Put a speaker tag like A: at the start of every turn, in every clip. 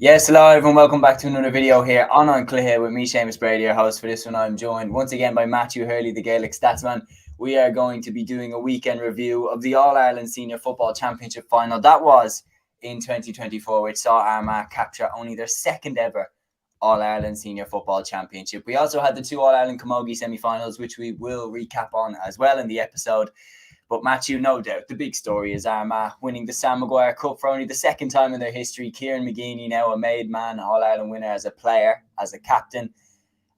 A: Yes, hello everyone, welcome back to another video here on Cluiche with me, Séamus Brady, your host. For this one, I'm joined once again by Matthew Hurley, the Gaelic Statsman. We are going to be doing a weekend review of the All-Ireland Senior Football Championship final. That was in 2024, which saw Armagh capture only their second ever All-Ireland Senior Football Championship. We also had the two All-Ireland Camogie semi-finals, which we will recap on as well in the episode. But Matthew, no doubt, the big story is Armagh winning the Sam Maguire Cup for only the second time in their history. Kieran McGeeney now a made man, All-Ireland winner as a player, as a captain,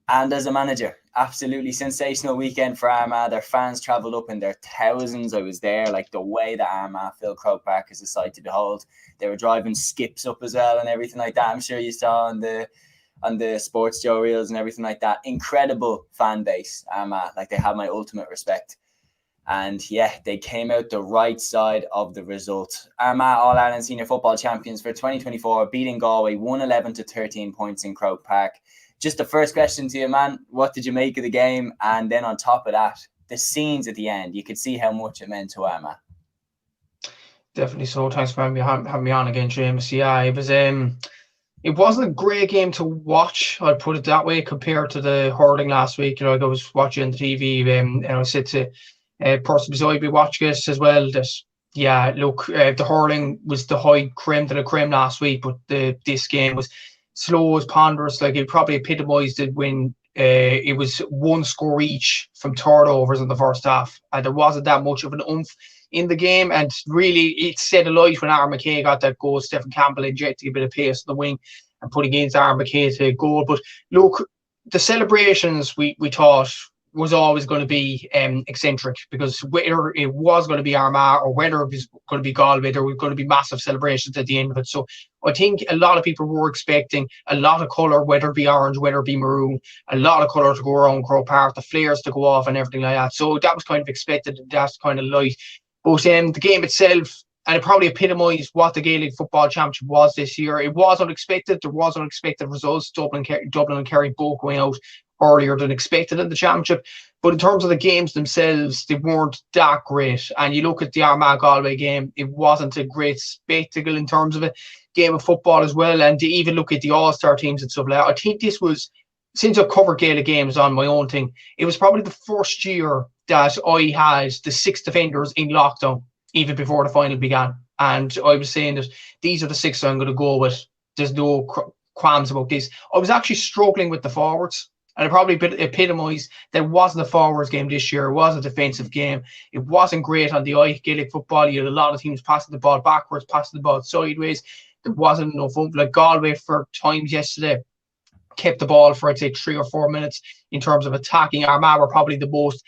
A: and as a manager. Absolutely sensational weekend for Armagh. Their fans travelled up in their thousands. I was there. Like, the way that Armagh filled Croke Park is a sight to behold. They were driving skips up as well and everything like that. I'm sure you saw on the sports show reels and everything like that. Incredible fan base, Armagh. Like, they have my ultimate respect. And yeah, they came out the right side of the result. Armagh All-Ireland Senior Football Champions for 2024, beating Galway 111 to 13 points in Croke Park. Just the first question to you, man. What did you make of the game? And then on top of that, the scenes at the end. You could see how much it meant to Armagh.
B: Definitely so. Thanks for having me on again, James. Yeah, it wasn't a great game to watch. I'd put it that way compared to the hurling last week. I was watching on the TV, and I said to person beside me watching it as well that the hurling was the high creme de la creme last week, but this game was slow as ponderous. Like, it probably epitomised it when it was one score each from turnovers in the first half, and there wasn't that much of an oomph in the game, and really it set alight when Armagh got that goal. Stephen Campbell injecting a bit of pace in the wing and putting against Armagh to goal. But look, the celebrations we thought was always going to be eccentric, because whether it was going to be Armagh or whether it was going to be Galway, there were going to be massive celebrations at the end of it. So I think a lot of people were expecting a lot of colour, whether it be orange, whether it be maroon, a lot of colour to go around Croke Park, the flares to go off and everything like that. So that was kind of expected. That's kind of light. But the game itself, and it probably epitomised what the Gaelic Football Championship was this year. It was unexpected. There was unexpected results. Dublin and Kerry both going out earlier than expected in the championship. But in terms of the games themselves, they weren't that great. And you look at the Armagh Galway game, it wasn't a great spectacle in terms of a game of football as well. And to even look at the All-Star teams and stuff like that, I think this was, since I've covered Gaelic games on my own thing, it was probably the first year that I had the 6 defenders in lockdown, even before the final began. And I was saying that these are the 6 I'm going to go with. There's no qualms about this. I was actually struggling with the forwards, and it probably epitomised that it wasn't a forwards game this year. It was a defensive game. It wasn't great on the eye. Gaelic football, you had a lot of teams passing the ball backwards, passing the ball sideways. There wasn't enough oomph. Like Galway for times yesterday kept the ball for, I'd say, 3 or 4 minutes in terms of attacking. Armagh were probably the most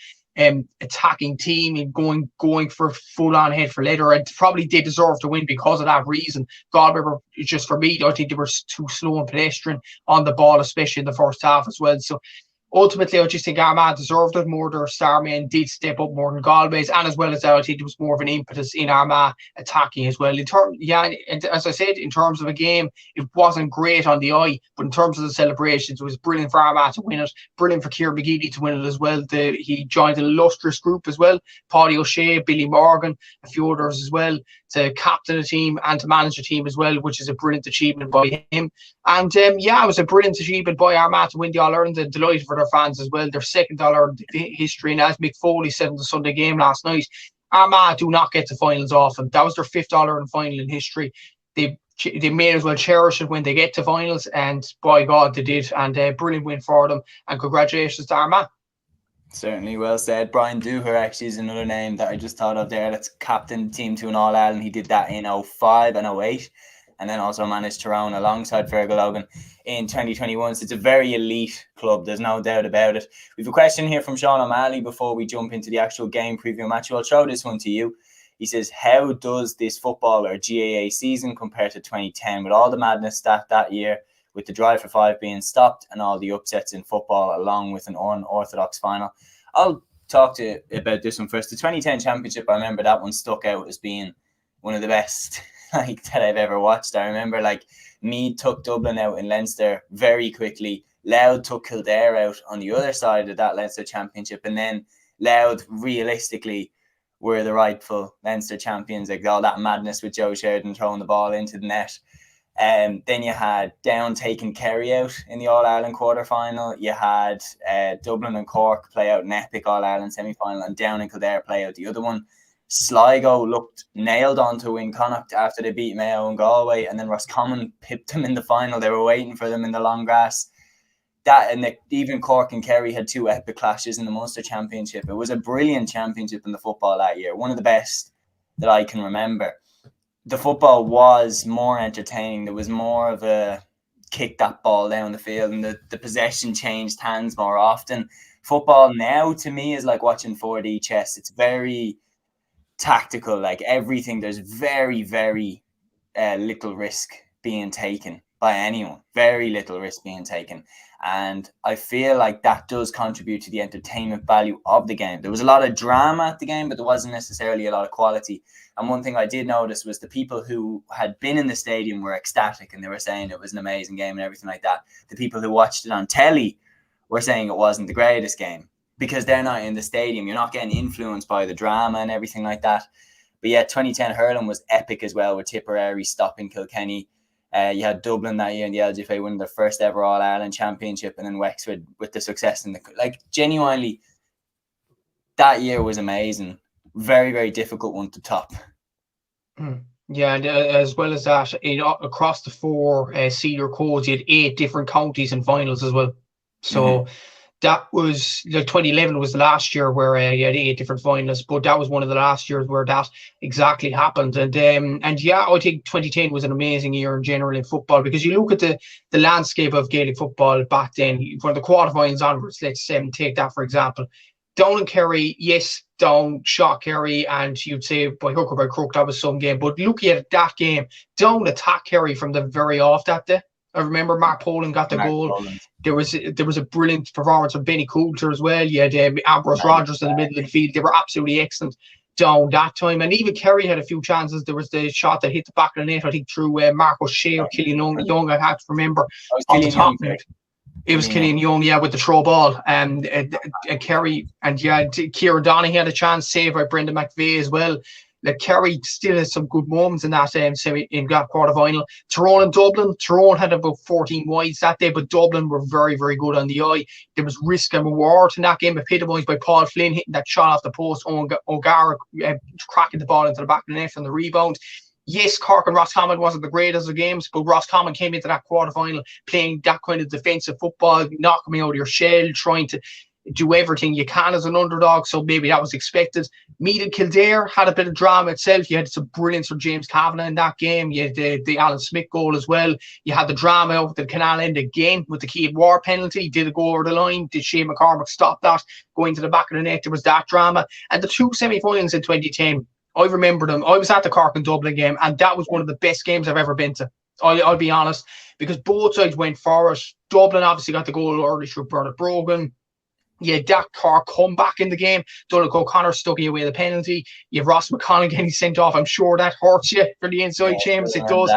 B: attacking team in going for full on head for leather, and probably they deserve to win because of that reason. Galway were, just for me, I think they were too slow and pedestrian on the ball, especially in the first half as well. So ultimately, I just think Armagh deserved it more. Their star men did step up more than Galway's, and as well as that, I think there was more of an impetus in Armagh attacking as well. And as I said, in terms of a game, it wasn't great on the eye, but in terms of the celebrations, it was brilliant for Armagh to win it, brilliant for Kieran McGeeney to win it as well. He joined an illustrious group as well, Paddy O'Shea, Billy Morgan, a few others as well, to captain a team and to manage a team as well, which is a brilliant achievement by him. And it was a brilliant achievement by Armagh to win the All-Ireland, and delighted for their fans as well. Their second All-Ireland history, and as Mick Foley said on the Sunday game last night, Armagh do not get to finals often. That was their 5th All-Ireland final in history. They may as well cherish it when they get to finals, and by God, they did. And a brilliant win for them, and congratulations to Armagh.
A: Certainly, well said. Brian Dooher actually is another name that I just thought of there. That's captain team to an All-Ireland. He did that in 05 and 08. And then also managed Tyrone alongside Fergal Logan in 2021. So it's a very elite club. There's no doubt about it. We have a question here from Sean O'Malley before we jump into the actual game preview match. I'll throw this one to you. He says, how does this football or GAA season compare to 2010 with all the madness that year, with the drive for 5 being stopped and all the upsets in football along with an unorthodox final? I'll talk to you about this one first. The 2010 championship, I remember that one stuck out as being one of the best that I've ever watched. I remember Meath took Dublin out in Leinster very quickly. Louth took Kildare out on the other side of that Leinster championship, and then Louth realistically were the rightful Leinster champions. Like all that madness with Joe Sheridan throwing the ball into the net. Then you had Down taking Kerry out in the All-Ireland quarter-final. You had Dublin and Cork play out an epic All-Ireland semi-final, and Down and Kildare play out the other one. Sligo looked nailed on to win Connacht after they beat Mayo and Galway, and then Roscommon pipped them in the final. They were waiting for them in the long grass. Even Cork and Kerry had 2 epic clashes in the Munster Championship. It was a brilliant championship in the football that year, one of the best that I can remember. The football was more entertaining. There was more of a kick that ball down the field, and the possession changed hands more often. Football now, to me, is like watching 4D chess. It's very tactical, like everything. There's very, very little risk being taken by anyone. Very little risk being taken. And I feel like that does contribute to the entertainment value of the game. There was a lot of drama at the game, but there wasn't necessarily a lot of quality. And one thing I did notice was the people who had been in the stadium were ecstatic, and they were saying it was an amazing game and everything like that. The people who watched it on telly were saying it wasn't the greatest game because they're not in the stadium. You're not getting influenced by the drama and everything like that. But yeah, 2010 hurling was epic as well, with Tipperary stopping Kilkenny. You had Dublin that year in the LGFA winning their first ever All-Ireland championship, and then Wexford with the success in the, like, genuinely, that year was amazing. Very, very difficult one to top.
B: Yeah, and as well as that, across the 4 senior codes, you had 8 different counties in finals as well. So that was, like, 2011 was the last year where you had 8 different finalists, but that was one of the last years where that exactly happened. And yeah, I think 2010 was an amazing year in general in football, because you look at the landscape of Gaelic football back then, from the quarterfinals onwards. Let's take that for example. Down and Kerry, yes, Down shot Kerry, and you'd say by hook or by crook that was some game. But looking at that game, Down attacked Kerry from the very off that day. I remember Mark Poland got the goal.
A: Poland.
B: There was a brilliant performance from Benny Coulter as well. You had Ambrose Rogers in the middle of the field. They were absolutely excellent down that time. And even Kerry had a few chances. There was the shot that hit the back of the net, I think, through Marcus Shea or Killian Young, I have to remember. On the top of it. It was Killian Young, yeah, with the throw ball. And Kerry, and yeah, Kieran Donaghy had a chance, saved by Brendan McVeigh as well. Like, Kerry still has some good moments in that in that quarter final. Tyrone and Dublin. Tyrone had about 14 wides that day, but Dublin were very, very good on the eye. There was risk and reward in that game, epitomised by Paul Flynn hitting that shot off the post, O'Gara cracking the ball into the back of the net from the rebound. Yes, Cork and Roscommon wasn't the greatest of games, but Roscommon came into that quarter final playing that kind of defensive football, not coming out of your shell, trying to do everything you can as an underdog, so maybe that was expected. Meath and Kildare had a bit of drama itself. You had some brilliance from James Kavanagh in that game. You had the Alan Smith goal as well. You had the drama over the Canal End again with the Keane War penalty. Did it go over the line? Did Shane McCormick stop that going to the back of the net? There was that drama. And the 2 semi-finals in 2010, I remember them. I was at the Cork and Dublin game, and that was one of the best games I've ever been to. I'll be honest, because both sides went for it. Dublin obviously got the goal early through Bernard Brogan. Yeah, that Cork come back in the game. Donald O'Connor stuck away the penalty. You have Ross McConnell getting sent off. I'm sure that hurts you for the inside chambers. It does.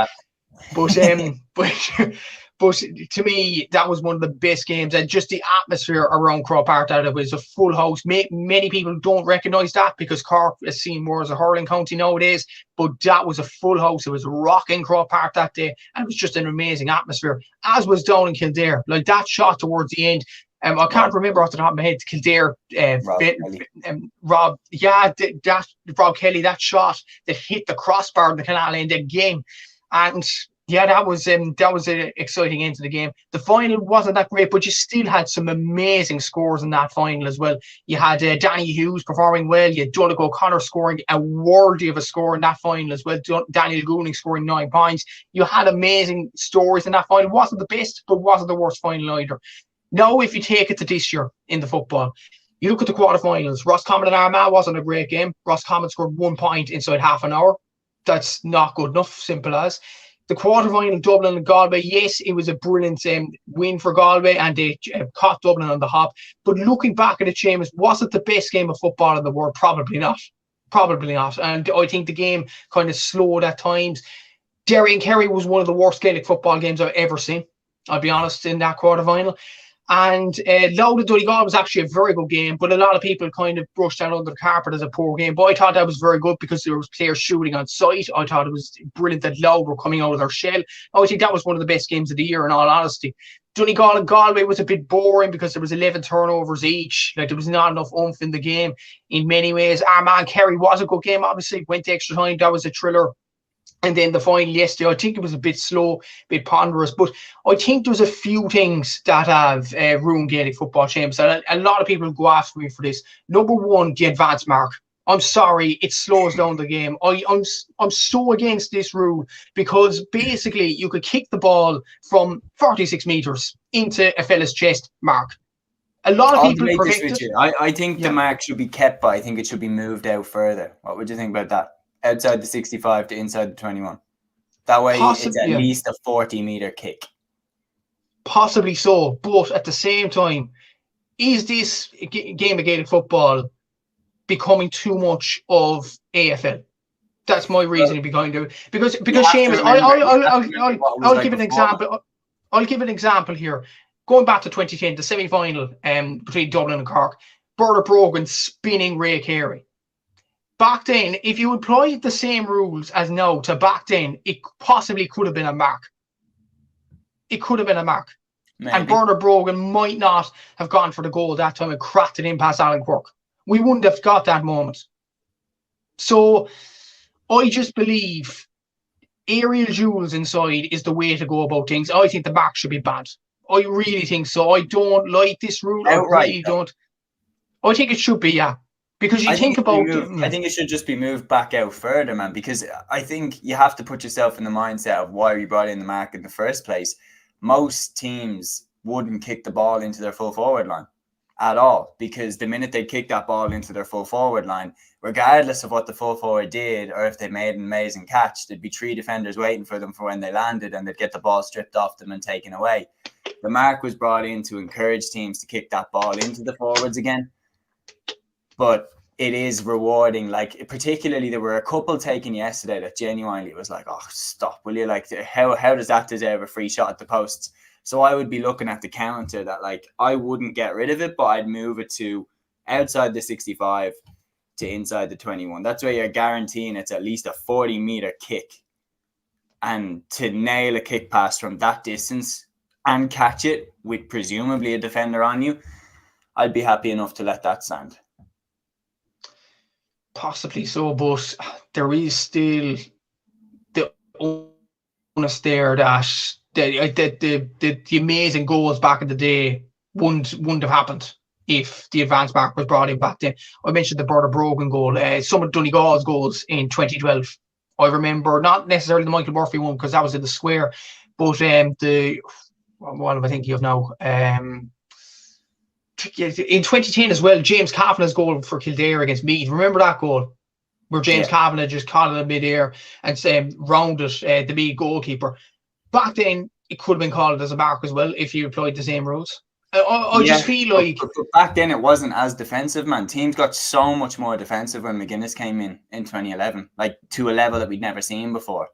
B: But to me, that was one of the best games, and just the atmosphere around Croke Park. That it was a full house. Many people don't recognise that because Cork is seen more as a hurling county nowadays. But that was a full house. It was rocking Croke Park that day, and it was just an amazing atmosphere. As was down in Kildare, like that shot towards the end. I can't remember off the top of my head. Kildare, Rob Kelly, that shot that hit the crossbar in the Canal End again, and yeah, that was an exciting end to the game. The final wasn't that great, but you still had some amazing scores in that final as well. You had Danny Hughes performing well. You had Donald O'Connor scoring a worthy of a score in that final as well. Daniel Gooning scoring 9 points. You had amazing stories in that final. It wasn't the best, but wasn't the worst final either. Now, if you take it to this year in the football, you look at the quarterfinals. Roscommon and Armagh wasn't a great game. Roscommon scored 1 point inside half an hour. That's not good enough, simple as. The quarterfinal, Dublin and Galway, yes, it was a brilliant win for Galway, and they caught Dublin on the hop. But looking back at it, Séamus, was it the best game of football in the world? Probably not. Probably not. And I think the game kind of slowed at times. Derry and Kerry was one of the worst Gaelic football games I've ever seen, I'll be honest, in that quarterfinal. And Louth Donegal was actually a very good game, but a lot of people kind of brushed that under the carpet as a poor game. But I thought that was very good because there was players shooting on sight. I thought it was brilliant that Louth were coming out of their shell. I think that was one of the best games of the year, in all honesty. Donegal and Galway was a bit boring because there was 11 turnovers each. Like, there was not enough oomph in the game in many ways. Armagh and Kerry was a good game, obviously. Went to extra time. That was a thriller. And then the final yesterday, I think it was a bit slow, a bit ponderous, but I think there's a few things that have ruined Gaelic football, James. And a lot of people go after me for this. Number one, the advance mark. I'm sorry, it slows down the game. I'm so against this rule because basically you could kick the ball from 46 meters into a fella's chest mark. A lot of people predict it.
A: I think the mark should be kept, but I think it should be moved out further. What would you think about that? Outside the 65 to inside the 21. That way it's at least a 40-meter kick.
B: Possibly so, but at the same time, is this game of Gaelic football becoming too much of AFL? That's my reasoning behind it. Because Séamus, I'll give an example. I'll give an example here. Going back to 2010, the semi-final between Dublin and Cork, Bernard Brogan spinning Ray Carey. Back then, if you applied the same rules as now to back then, it possibly could have been a mark. It could have been a mark. Maybe. And Bernard Brogan might not have gone for the goal that time and cracked it in past Alan Quirk. We wouldn't have got that moment. So I just believe aerial duels inside is the way to go about things. I think the mark should be banned. I really think so. I don't like this rule.
A: Outright,
B: I really don't. I think it should be, yeah. Because
A: I think it should just be moved back out further, man, because I think you have to put yourself in the mindset of why we brought in the mark in the first place. Most teams wouldn't kick the ball into their full forward line at all, because the minute they kick that ball into their full forward line, regardless of what the full forward did or if they made an amazing catch, there'd be 3 defenders waiting for them for when they landed, and they'd get the ball stripped off them and taken away. The mark was brought in to encourage teams to kick that ball into the forwards again. But it is rewarding. Like, particularly, there were a couple taken yesterday that genuinely was like, oh, stop, will you? Like, how does that deserve a free shot at the posts? So I would be looking at the counter that, like, I wouldn't get rid of it, but I'd move it to outside the 65 to inside the 21. That's where you're guaranteeing it's at least a 40-meter kick. And to nail a kick pass from that distance and catch it with presumably a defender on you, I'd be happy enough to let that stand.
B: Possibly so, but there is still the onus there that the amazing goals back in the day wouldn't have happened if the advance mark was brought in back then. I mentioned the Bernard Brogan goal, some of Donegal's goals in 2012. I remember not necessarily the Michael Murphy one because that was in the square, but what am I thinking of now? In 2010 as well, James Kavanagh's goal for Kildare against Meath. Remember that goal where James Kavanagh just caught it in mid-air and rounded the Meath goalkeeper. Back then, it could have been called as a mark as well if you applied the same rules. I just feel like...
A: But back then, it wasn't as defensive, man. Teams got so much more defensive when McGuinness came in 2011, like to a level that we'd never seen before.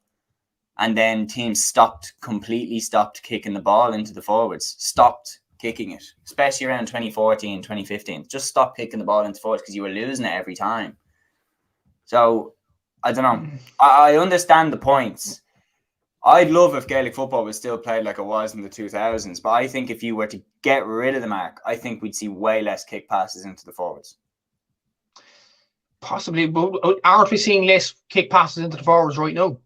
A: And then teams completely stopped kicking the ball into the forwards. Stopped kicking it, especially around 2014, 2015. Just stop kicking the ball into forwards because you were losing it every time. So, I don't know. I understand the points. I'd love if Gaelic football was still played like it was in the 2000s, but I think if you were to get rid of the mark, I think we'd see way less kick passes into the forwards.
B: Possibly, but aren't we seeing less kick passes into the forwards right now?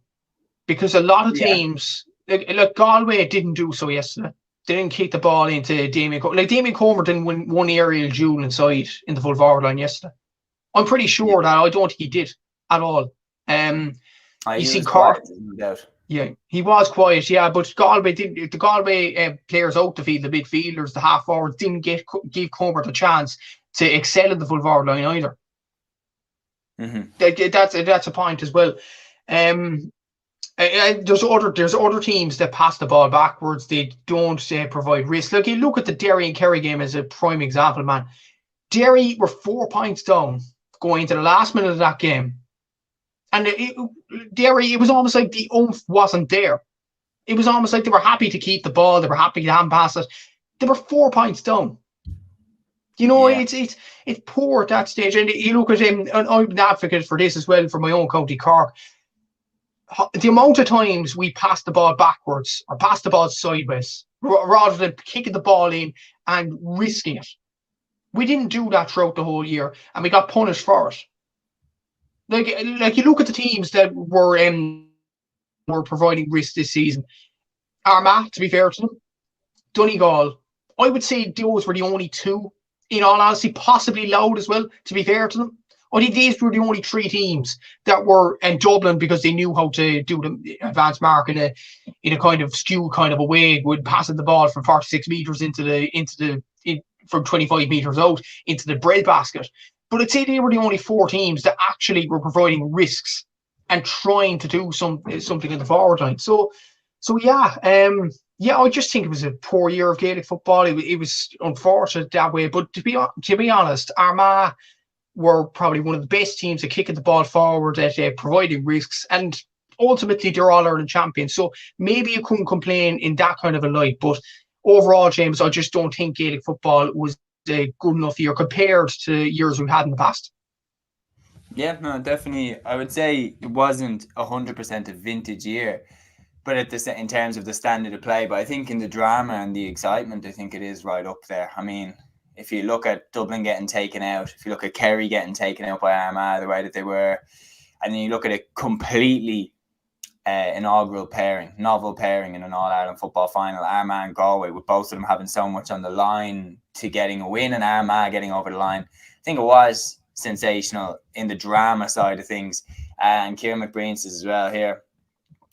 B: Because a lot of teams, like Galway didn't do so yesterday. They didn't kick the ball into Damien Comer. Like, Damien Comer didn't win one aerial duel inside in the full forward line yesterday. I'm pretty sure that I don't think he did at all. You see Cork. No doubt. Yeah, he was quiet. Yeah, but Galway didn't. The Galway players out the field, the midfielders, the half forwards, didn't give Comer the chance to excel in the full forward line either. Mm-hmm. That's a point as well. There's other teams that pass the ball backwards. They don't provide risk. Like, you look at the Derry and Kerry game as a prime example, man. Derry were 4 points down going into the last minute of that game. And Derry, it was almost like the oomph wasn't there. It was almost like they were happy to keep the ball. They were happy to hand pass it. They were 4 points down. You know,
A: Yeah.
B: it's poor at that stage. And you look at him, and I'm an advocate for this as well for my own county, Cork. The amount of times we pass the ball backwards or pass the ball sideways rather than kicking the ball in and risking it. We didn't do that throughout the whole year, and we got punished for it. Like you look at the teams that were providing risk this season. Armagh, to be fair to them, Donegal. I would say those were the only two. In all honesty, possibly Loud as well, to be fair to them. I think these were the only 3 teams that were in Dublin because they knew how to do the advanced mark in a kind of skewed kind of a way, would passing the ball from 46 metres from 25 metres out into the breadbasket. But I'd say they were the only 4 teams that actually were providing risks and trying to do something in the forward line. So yeah, I just think it was a poor year of Gaelic football. It was unfortunate that way. But to be honest, Armagh were probably one of the best teams at kicking the ball forward, at providing risks, and ultimately they're All-Ireland champions. So maybe you couldn't complain in that kind of a light. But overall, James, I just don't think Gaelic football was a good enough year compared to years we've had in the past.
A: Yeah, no, definitely. I would say it wasn't 100% a vintage year, but in terms of the standard of play. But I think in the drama and the excitement, I think it is right up there. I mean, if you look at Dublin getting taken out, if you look at Kerry getting taken out by Armagh the way that they were, and then you look at a completely inaugural pairing, novel pairing in an All-Ireland football final, Armagh and Galway, with both of them having so much on the line to getting a win and Armagh getting over the line. I think it was sensational in the drama side of things. And Kieran McBreen says as well here,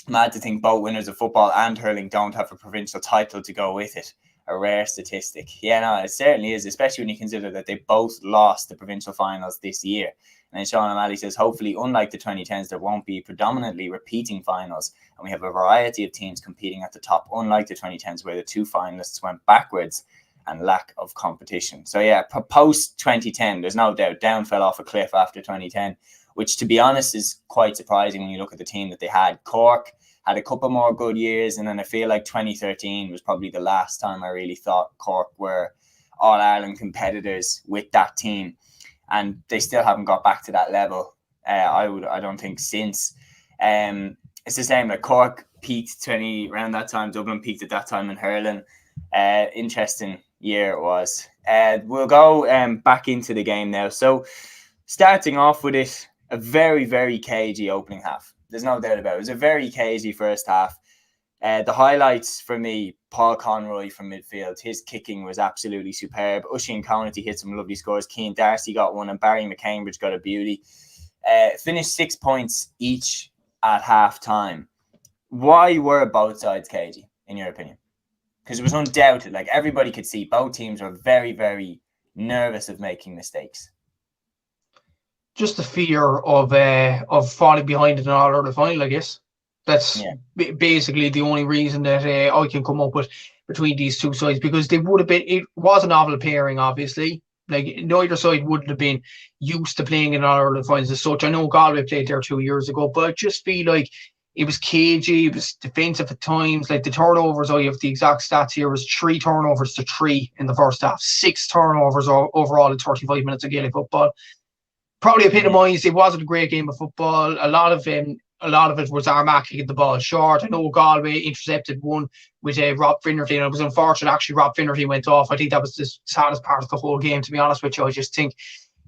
A: mad to think both winners of football and hurling don't have a provincial title to go with it. A rare statistic. Yeah, no, it certainly is, especially when you consider that they both lost the provincial finals this year. And then Sean O'Malley says, hopefully, unlike the 2010s, there won't be predominantly repeating finals. And we have a variety of teams competing at the top, unlike the 2010s, where the 2 finalists went backwards and lack of competition. So yeah, post 2010, there's no doubt, down fell off a cliff after 2010, which to be honest is quite surprising when you look at the team that they had. Cork had a couple more good years, and then I feel like 2013 was probably the last time I really thought Cork were All-Ireland competitors with that team, and they still haven't got back to that level. I don't think since. It's the same, like Cork peaked around that time, Dublin peaked at that time in hurling. Interesting year it was. We'll go back into the game now. So starting off with it, a very, very cagey opening half. There's no doubt about it. It was a very cagey first half. The highlights for me, Paul Conroy from midfield. His kicking was absolutely superb. Oisin Conaty hit some lovely scores. Cian Darcy got one and Barry McCambridge got a beauty. Finished 6 points each at half time. Why were both sides cagey, in your opinion? Because it was undoubted. Like, everybody could see both teams were very, very nervous of making mistakes.
B: Just the fear of falling behind in an All-Ireland final, I guess. That's basically the only reason that I can come up with between these two sides, because they would have been. It was a novel pairing, obviously. Like, neither side wouldn't have been used to playing in All-Ireland finals as such. I know Galway played there 2 years ago, but I just feel like it was cagey. It was defensive at times. Like, the turnovers, I have the exact stats here, was 3 turnovers to 3 in the first half. 6 turnovers overall in 35 minutes of Gaelic football. Probably epitomised. It wasn't a great game of football. A lot of it was Armagh kicking the ball short. I know Galway intercepted one with Rob Finnerty, and it was unfortunate. Actually, Rob Finnerty went off. I think that was the saddest part of the whole game, to be honest with you. I just think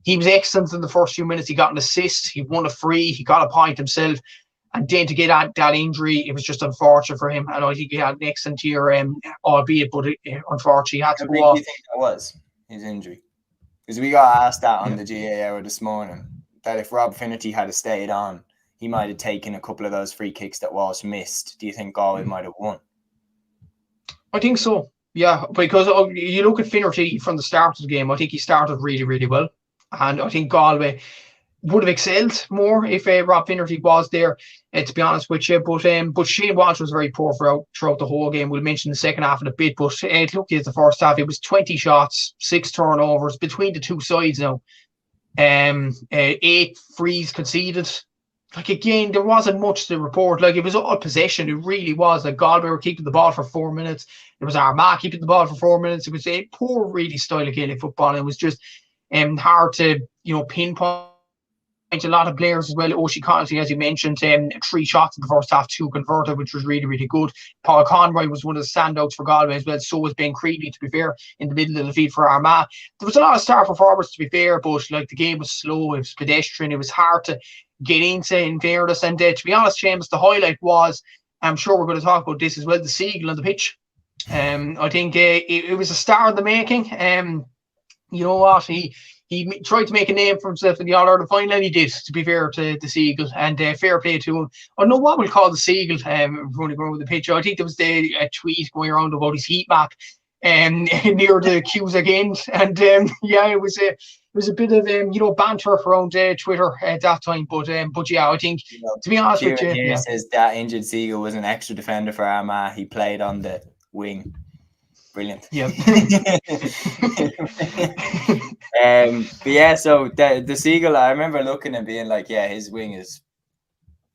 B: he was excellent in the first few minutes. He got an assist. He won a free. He got a point himself. And then to get that injury, it was just unfortunate for him. And I think he had an excellent year, albeit, but unfortunately, he had to go off.
A: How big do you think that was, his injury? Because we got asked that on the GA hour this morning, that if Rob Finnerty had stayed on, he might have taken a couple of those free kicks that Walsh missed. Do you think Galway might have won?
B: I think so, yeah, because you look at Finnerty from the start of the game, I think he started really, really well. And I think Galway would have excelled more if Rob Finnerty was there, to be honest with you. But Shane Walsh was very poor throughout the whole game. We'll mention the second half in a bit, but look at the first half. It was 20 shots, 6 turnovers between the two sides now. 8 frees conceded. like, again, there wasn't much to report. Like, it was all possession. It really was. Like, Galway were keeping the ball for 4 minutes. It was Armagh keeping the ball for 4 minutes. It was a poor, really, style of Gaelic football. And it was just hard to, pinpoint a lot of players as well. Oshie Connolly, as you mentioned, 3 shots in the first half, 2 converted, which was really, really good. Paul Conroy was one of the standouts for Galway as well. So was Ben Creeley, to be fair, in the middle of the field for Armagh. There was a lot of star performers, to be fair, but like, the game was slow. It was pedestrian. It was hard to get into, in fairness. And to be honest, Seamus, the highlight was, I'm sure we're going to talk about this as well, the seagull on the pitch. I think it was a star in the making. You know what? He tried to make a name for himself in the All-Ireland final, and he did, to be fair to the seagull, and fair play to him. I don't know what we'll call the seagull running around with the pitch. I think there was a tweet going around about his heat map near the Cusack end, and yeah, it was a bit of banter around Twitter at that time, but yeah, I think, to be honest with you,
A: here says that injured seagull was an extra defender for Armagh. He played on the wing. Brilliant.
B: Yeah.
A: But yeah, so the seagull, I remember looking and being like, yeah, his wing is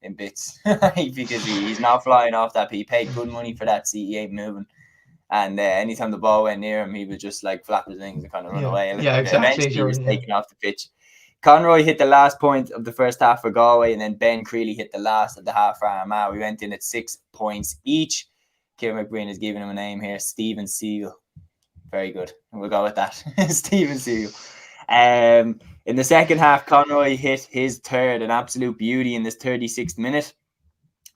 A: in bits because he's not flying off that. He paid good money for that seat. He ain't moving. And anytime the ball went near him, he would just like flap his wings and kind of run away. And
B: exactly.
A: Eventually, he was taken off the pitch. Conroy hit the last point of the first half for Galway, and then Ben Creeley hit the last of the half for Armagh. We went in at 6 points each. Kieran McBreen is giving him a name here, Stephen Seagull. Very good. We'll go with that. Stephen Seagull. In the second half, Conroy hit his third, an absolute beauty in this 36th minute.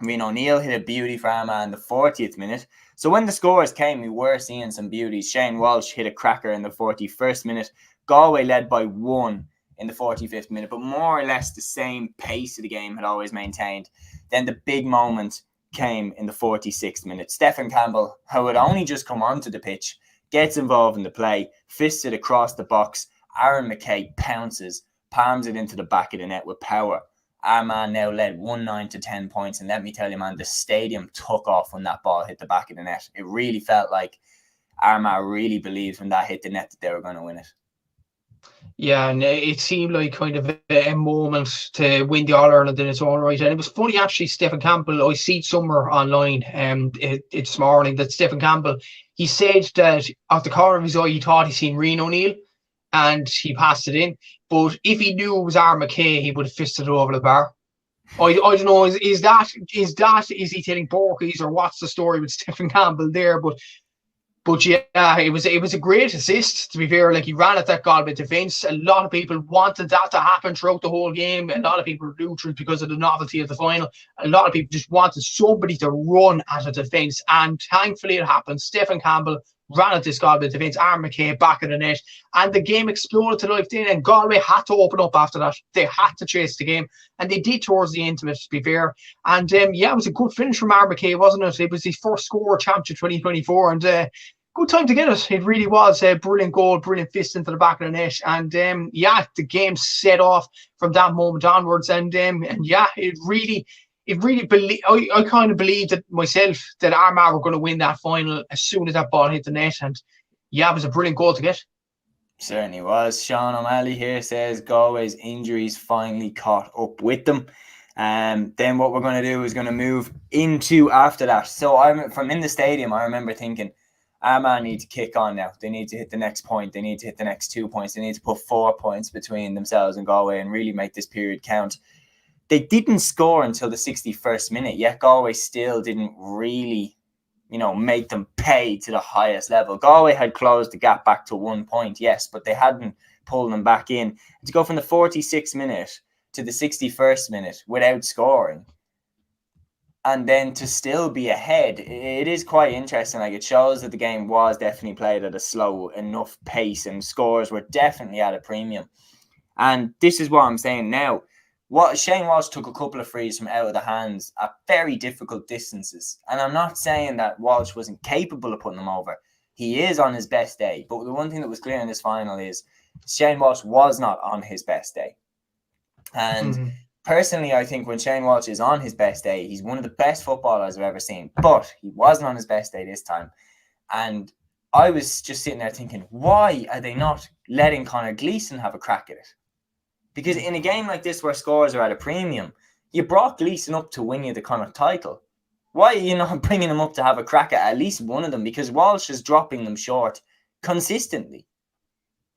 A: Rian O'Neill hit a beauty for Armagh in the 40th minute. So when the scores came, we were seeing some beauties. Shane Walsh hit a cracker in the 41st minute. Galway led by 1 in the 45th minute, but more or less the same pace of the game had always maintained. Then the big moment came in the 46th minute. Stephen Campbell, who had only just come onto the pitch, gets involved in the play, fists it across the box. Aaron McKay pounces, palms it into the back of the net with power. Armagh now led 1-9 to 10 points, and let me tell you, man, the stadium took off when that ball hit the back of the net. It really felt like Armagh really believed when that hit the net that they were going to win it.
B: Yeah, and it seemed like kind of a moment to win the All-Ireland in its own right. And it was funny, actually, Stephen Campbell, I see somewhere online this morning that Stephen Campbell, he said that at the corner of his eye, he thought he seen Rian O'Neill and he passed it in. But if he knew it was Aaron McKay, he would have fisted it over the bar. I don't know, is he telling porkies, or what's the story with Stephen Campbell there? But yeah, it was a great assist, to be fair. Like, he ran at that Galway defence. A lot of people wanted that to happen throughout the whole game. A lot of people were neutral because of the novelty of the final. A lot of people just wanted somebody to run at a defence, and thankfully it happened. Stephen Campbell ran at this Galway defence, Aaron McKay back in the net, and the game exploded to life then, and Galway had to open up after that. They had to chase the game, and they did towards the end of it, to be fair. And yeah, it was a good finish from Aaron McKay, wasn't it? It was his first score championship 2024, and good time to get it. It really was a brilliant goal, brilliant fist into the back of the net, and yeah, the game set off from that moment onwards, and yeah, I kind of believed that myself, that Armagh were going to win that final as soon as that ball hit the net, and yeah, it was a brilliant goal to get.
A: Certainly was. Sean O'Malley here says Galway's injuries finally caught up with them. Then what we're going to do is going to move into after that. So I'm from in the stadium, I remember thinking, Armagh need to kick on now. They need to hit the next point. They need to hit the next 2 points. They need to put 4 points between themselves and Galway and really make this period count. They didn't score until the 61st minute, yet Galway still didn't really, make them pay to the highest level. Galway had closed the gap back to 1 point, yes, but they hadn't pulled them back in. To go from the 46th minute to the 61st minute without scoring, and then to still be ahead, it is quite interesting. Like, it shows that the game was definitely played at a slow enough pace, and scores were definitely at a premium. And this is what I'm saying now. Shane Walsh took a couple of frees from out of the hands at very difficult distances. And I'm not saying that Walsh wasn't capable of putting them over. He is on his best day. But the one thing that was clear in this final is Shane Walsh was not on his best day. And personally, I think when Shane Walsh is on his best day, he's one of the best footballers I've ever seen. But he wasn't on his best day this time. And I was just sitting there thinking, why are they not letting Conor Gleeson have a crack at it? Because in a game like this where scores are at a premium, you brought Gleeson up to win you the Connacht title. Why are you not bringing him up to have a crack at least one of them? Because Walsh is dropping them short consistently.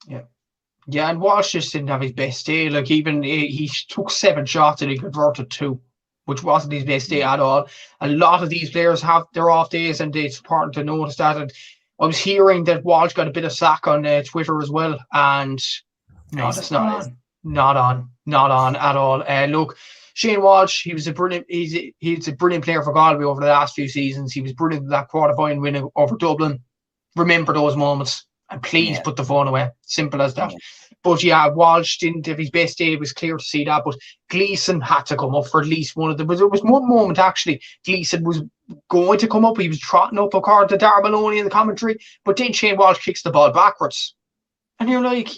B: Yeah, and Walsh just didn't have his best day. Like, even he took 7 shots and he converted 2, which wasn't his best day at all. A lot of these players have their off days, and it's important to notice that. And I was hearing that Walsh got a bit of slack on Twitter as well, and no, that's not on at all. Look, Shane Walsh, he's a brilliant player for Galway over the last few seasons. He was brilliant in that quarter-final win over Dublin. Remember those moments, and please put the phone away. Simple as that. But yeah, Walsh didn't have his best day. It was clear to see that. But Gleeson had to come up for at least one of them. There was one moment, actually, Gleeson was going to come up. He was trotting up, according to Darragh Maloney in the commentary. But then Shane Walsh kicks the ball backwards. And you're like,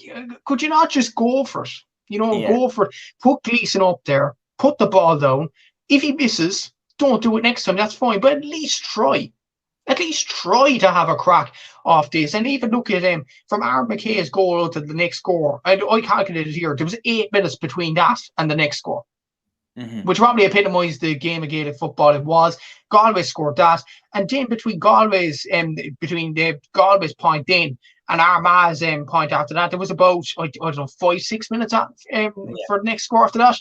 B: could you not just go for it? Go for it. Put Gleeson up there. Put the ball down. If he misses, don't do it next time. That's fine. But at least try. At least try to have a crack off this. And even look at him from Aaron McKay's goal to the next score. I calculated here, there was 8 minutes between that and the next score, which probably epitomised the game of Gaelic football. It was. Galway scored that. And then between Galway's point then and Armagh's point after that, there was about, I don't know, 5-6 minutes for the next score after that.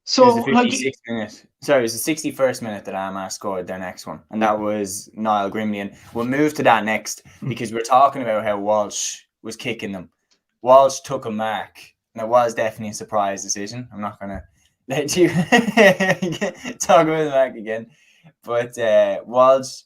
B: So,
A: it was the 56th minute. Sorry, it was the 61st minute that Armagh scored their next one. And that was Niall Grimley. And we'll move to that next, because we're talking about how Walsh was kicking them. Walsh took a mark. And it was definitely a surprise decision. I'm not going to let you talk about the mark again. But Walsh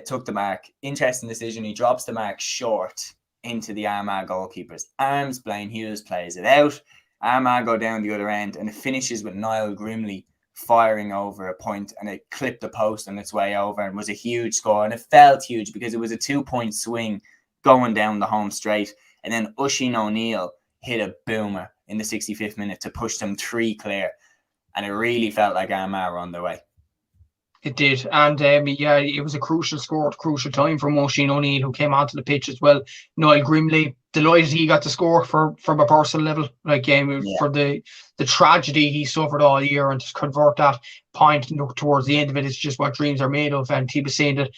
A: took the mark. Interesting decision. He drops the mark short into the Armagh goalkeeper's arms. Blaine Hughes plays it out. Armagh go down the other end, and it finishes with Niall Grimley firing over a point, and it clipped the post on its way over, and was a huge score. And it felt huge because it was a 2-point swing going down the home straight. And then Oisin O'Neill hit a boomer in the 65th minute to push them 3 clear. And it really felt like Armagh were on their way.
B: It did. And it was a crucial score at a crucial time from Oisin O'Neill, who came onto the pitch as well. Niall Grimley, delighted he got to score from a personal level, for the tragedy he suffered all year, and to convert that point towards the end of it is just what dreams are made of. And he was saying that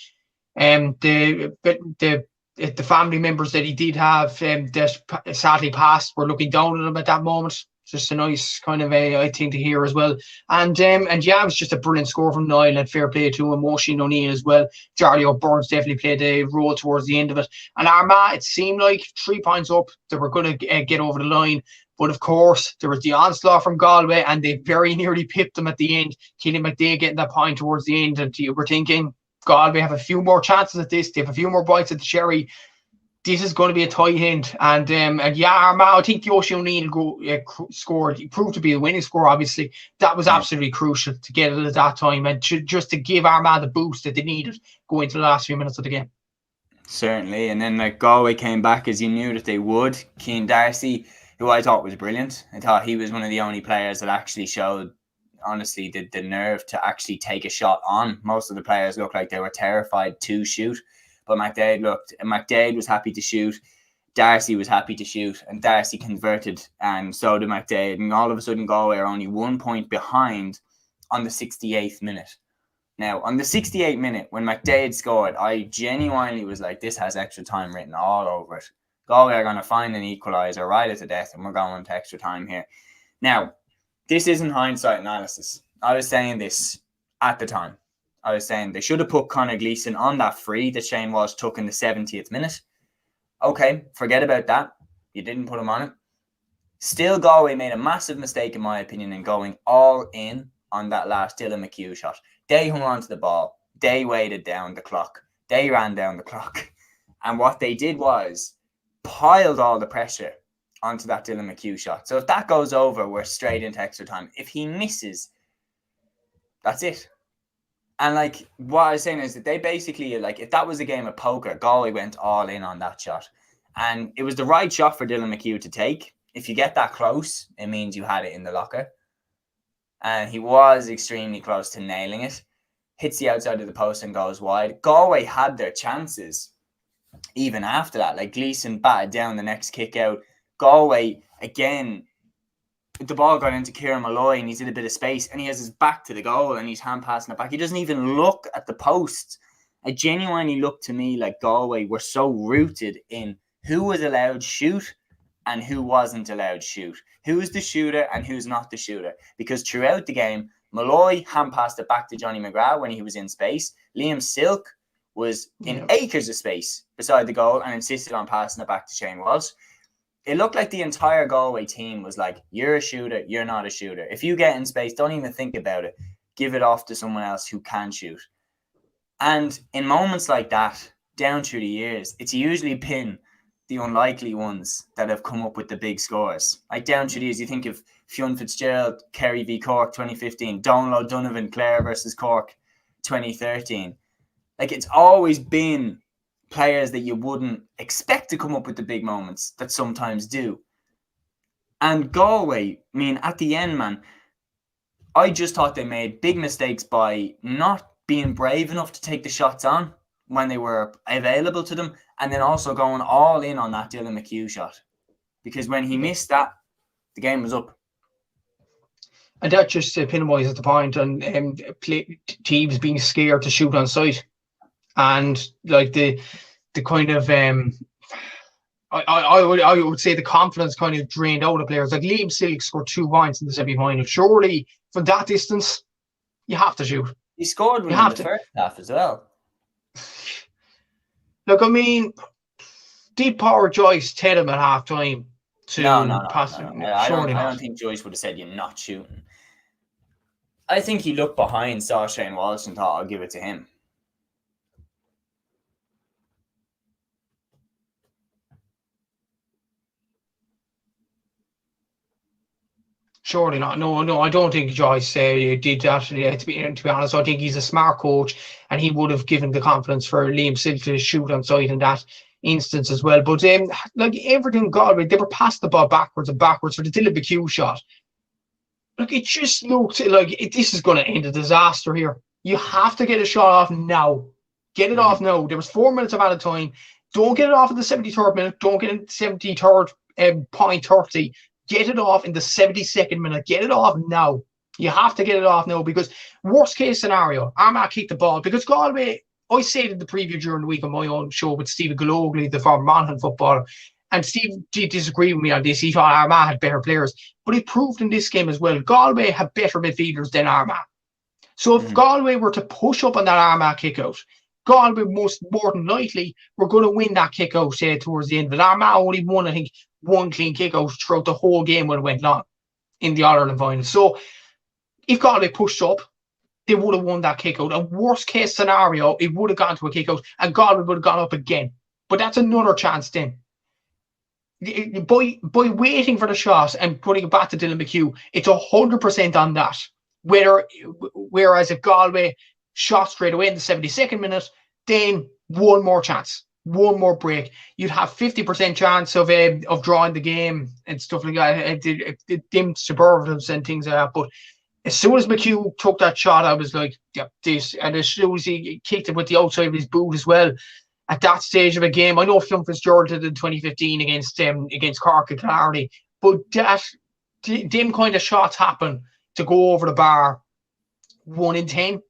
B: the family members that he did have that sadly passed were looking down at him at that moment. Just a nice kind of I think to hear as well. And it was just a brilliant score from Niall, and fair play to him. Oisin O'Neill as well. Charlie O'Byrne's definitely played a role towards the end of it. And Armagh, it seemed like 3 points up, they were going to get over the line. But of course, there was the onslaught from Galway, and they very nearly pipped them at the end. Keelan McDay getting that point towards the end, and you were thinking, Galway have a few more chances at this. They have a few more bites at the cherry. This is going to be a tight end. And Armagh, I think the Oisin O'Neill scored. He proved to be the winning score, obviously. That was absolutely crucial to get it at that time, and just to give Armagh the boost that they needed going into the last few minutes of the game.
A: Certainly. And then Galway came back as you knew that they would. Cian Darcy, who I thought was brilliant. I thought he was one of the only players that actually showed, honestly, the nerve to actually take a shot on. Most of the players looked like they were terrified to shoot. But McDade was happy to shoot. Darcy was happy to shoot, and Darcy converted, and so did McDade. And all of a sudden, Galway are only 1 point behind on the 68th minute. Now, on the 68th minute, when McDade scored, I genuinely was like, this has extra time written all over it. Galway are going to find an equaliser right at the death, and we're going to extra time here. Now, this isn't hindsight analysis. I was saying this at the time. I was saying they should have put Conor Gleeson on that free that Shane Walsh took in the 70th minute. Okay, forget about that. You didn't put him on it. Still, Galway made a massive mistake, in my opinion, in going all in on that last Dylan McHugh shot. They hung on to the ball. They weighted down the clock. They ran down the clock. And what they did was piled all the pressure onto that Dylan McHugh shot. So if that goes over, we're straight into extra time. If he misses, that's it. And what I was saying is that they basically, if that was a game of poker, Galway went all in on that shot. And it was the right shot for Dylan McHugh to take. If you get that close, it means you had it in the locker. And he was extremely close to nailing it. Hits the outside of the post and goes wide. Galway had their chances even after that. Gleeson batted down the next kick out. Galway, again, the ball got into Kieran Malloy and he's in a bit of space and he has his back to the goal and he's hand passing it back. He doesn't even look at the post. It genuinely looked to me like Galway were so rooted in who was allowed shoot and who wasn't allowed shoot. Who's the shooter and who's not the shooter. Because throughout the game, Malloy hand passed it back to Johnny McGrath when he was in space. Liam Silk was in acres of space beside the goal and insisted on passing it back to Shane Walsh. It looked like the entire Galway team was like, you're a shooter, you're not a shooter. If you get in space, don't even think about it. Give it off to someone else who can shoot. And in moments like that, down through the years, it's usually been the unlikely ones that have come up with the big scores. Like down through the years, you think of Fionn Fitzgerald, Kerry v Cork 2015, Donald O'Donovan, Clare versus Cork 2013. Like it's always been players that you wouldn't expect to come up with the big moments that sometimes do. And Galway, I mean, at the end, man, I just thought they made big mistakes by not being brave enough to take the shots on when they were available to them, and then also going all in on that Dylan McHugh shot. Because when he missed that, the game was up.
B: And that just epitomises the point on teams being scared to shoot on sight. And like the kind of I would say the confidence kind of drained out of players. Like Liam Silk scored 2 points in the semi-final. Surely from that distance, you have to shoot.
A: He scored in the first half as well.
B: Look, I mean, did Power Joyce tell him at half time to pass?
A: No. I don't think Joyce would have said you're not shooting. I think he looked behind, saw Shane Walsh and thought, I'll give it to him.
B: Surely not. No, I don't think Joyce did that. To be honest, I think he's a smart coach and he would have given the confidence for Liam Silk to shoot on sight in that instance as well. But like everything Galway, they were passed the ball backwards and backwards for the Dylan McHugh shot. Look, it just looked like this is going to end a disaster here. You have to get a shot off now. Get it off now. There was 4 minutes of added time. Don't get it off in the 73rd minute. Don't get it in the 73rd point 30. Get it off in the 72nd minute. Get it off now. You have to get it off now because worst case scenario, Armagh keep the ball because Galway, I said in the preview during the week on my own show with Stephen Galogly, the former Monaghan footballer, and Steve did disagree with me on this. He thought Armagh had better players, but it proved in this game as well. Galway have better midfielders than Armagh. So if Galway were to push up on that Armagh kick out, Galway more than likely were going to win that kick out towards the end. But Armagh only won, I think, 1 clean kick out throughout the whole game when it went long in the All-Ireland final. So if Galway pushed up, they would have won that kick out. And worst case scenario, it would have gone to a kick out and Galway would have gone up again. But that's another chance then. By waiting for the shot and putting it back to Dylan McHugh, it's 100% on that. Whereas if Galway shot straight away in the 72nd minute, then one more chance. One more break, you'd have 50% chance of drawing the game and stuff like that. Dim superlatives and things like that. But as soon as McHugh took that shot, I was like, yeah, this. And as soon as he kicked it with the outside of his boot as well, at that stage of a game, I know Fionn Fitzgerald did in 2015 against Cork and Clarity, but them kind of shots happen to go over the bar 1 in 10.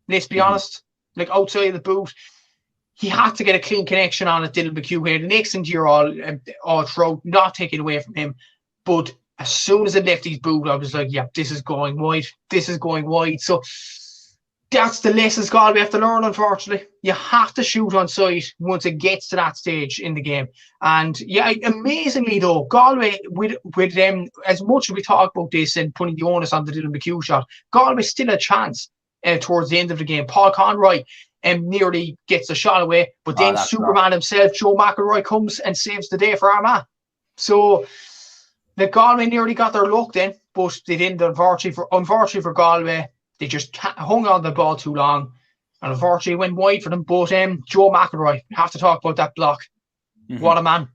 B: Let's be honest, like outside of the boot. He had to get a clean connection on it, Dylan McHugh here. The next year all throughout, not taken away from him. But as soon as it left his boot, I was like, yeah, this is going wide. This is going wide. So that's the lessons Galway have to learn, unfortunately. You have to shoot on sight once it gets to that stage in the game. And yeah, amazingly though, Galway, with them, as much as we talk about this and putting the onus on the Dylan McHugh shot, Galway still a chance towards the end of the game. Paul Conroy nearly gets the shot away, but then Superman himself, Joe McElroy, comes and saves the day for Armagh. So the Galway nearly got their luck then, but they didn't. Unfortunately for Galway, they just hung on the ball too long, and unfortunately went wide for them. But Joe McElroy, have to talk about that block. What a man!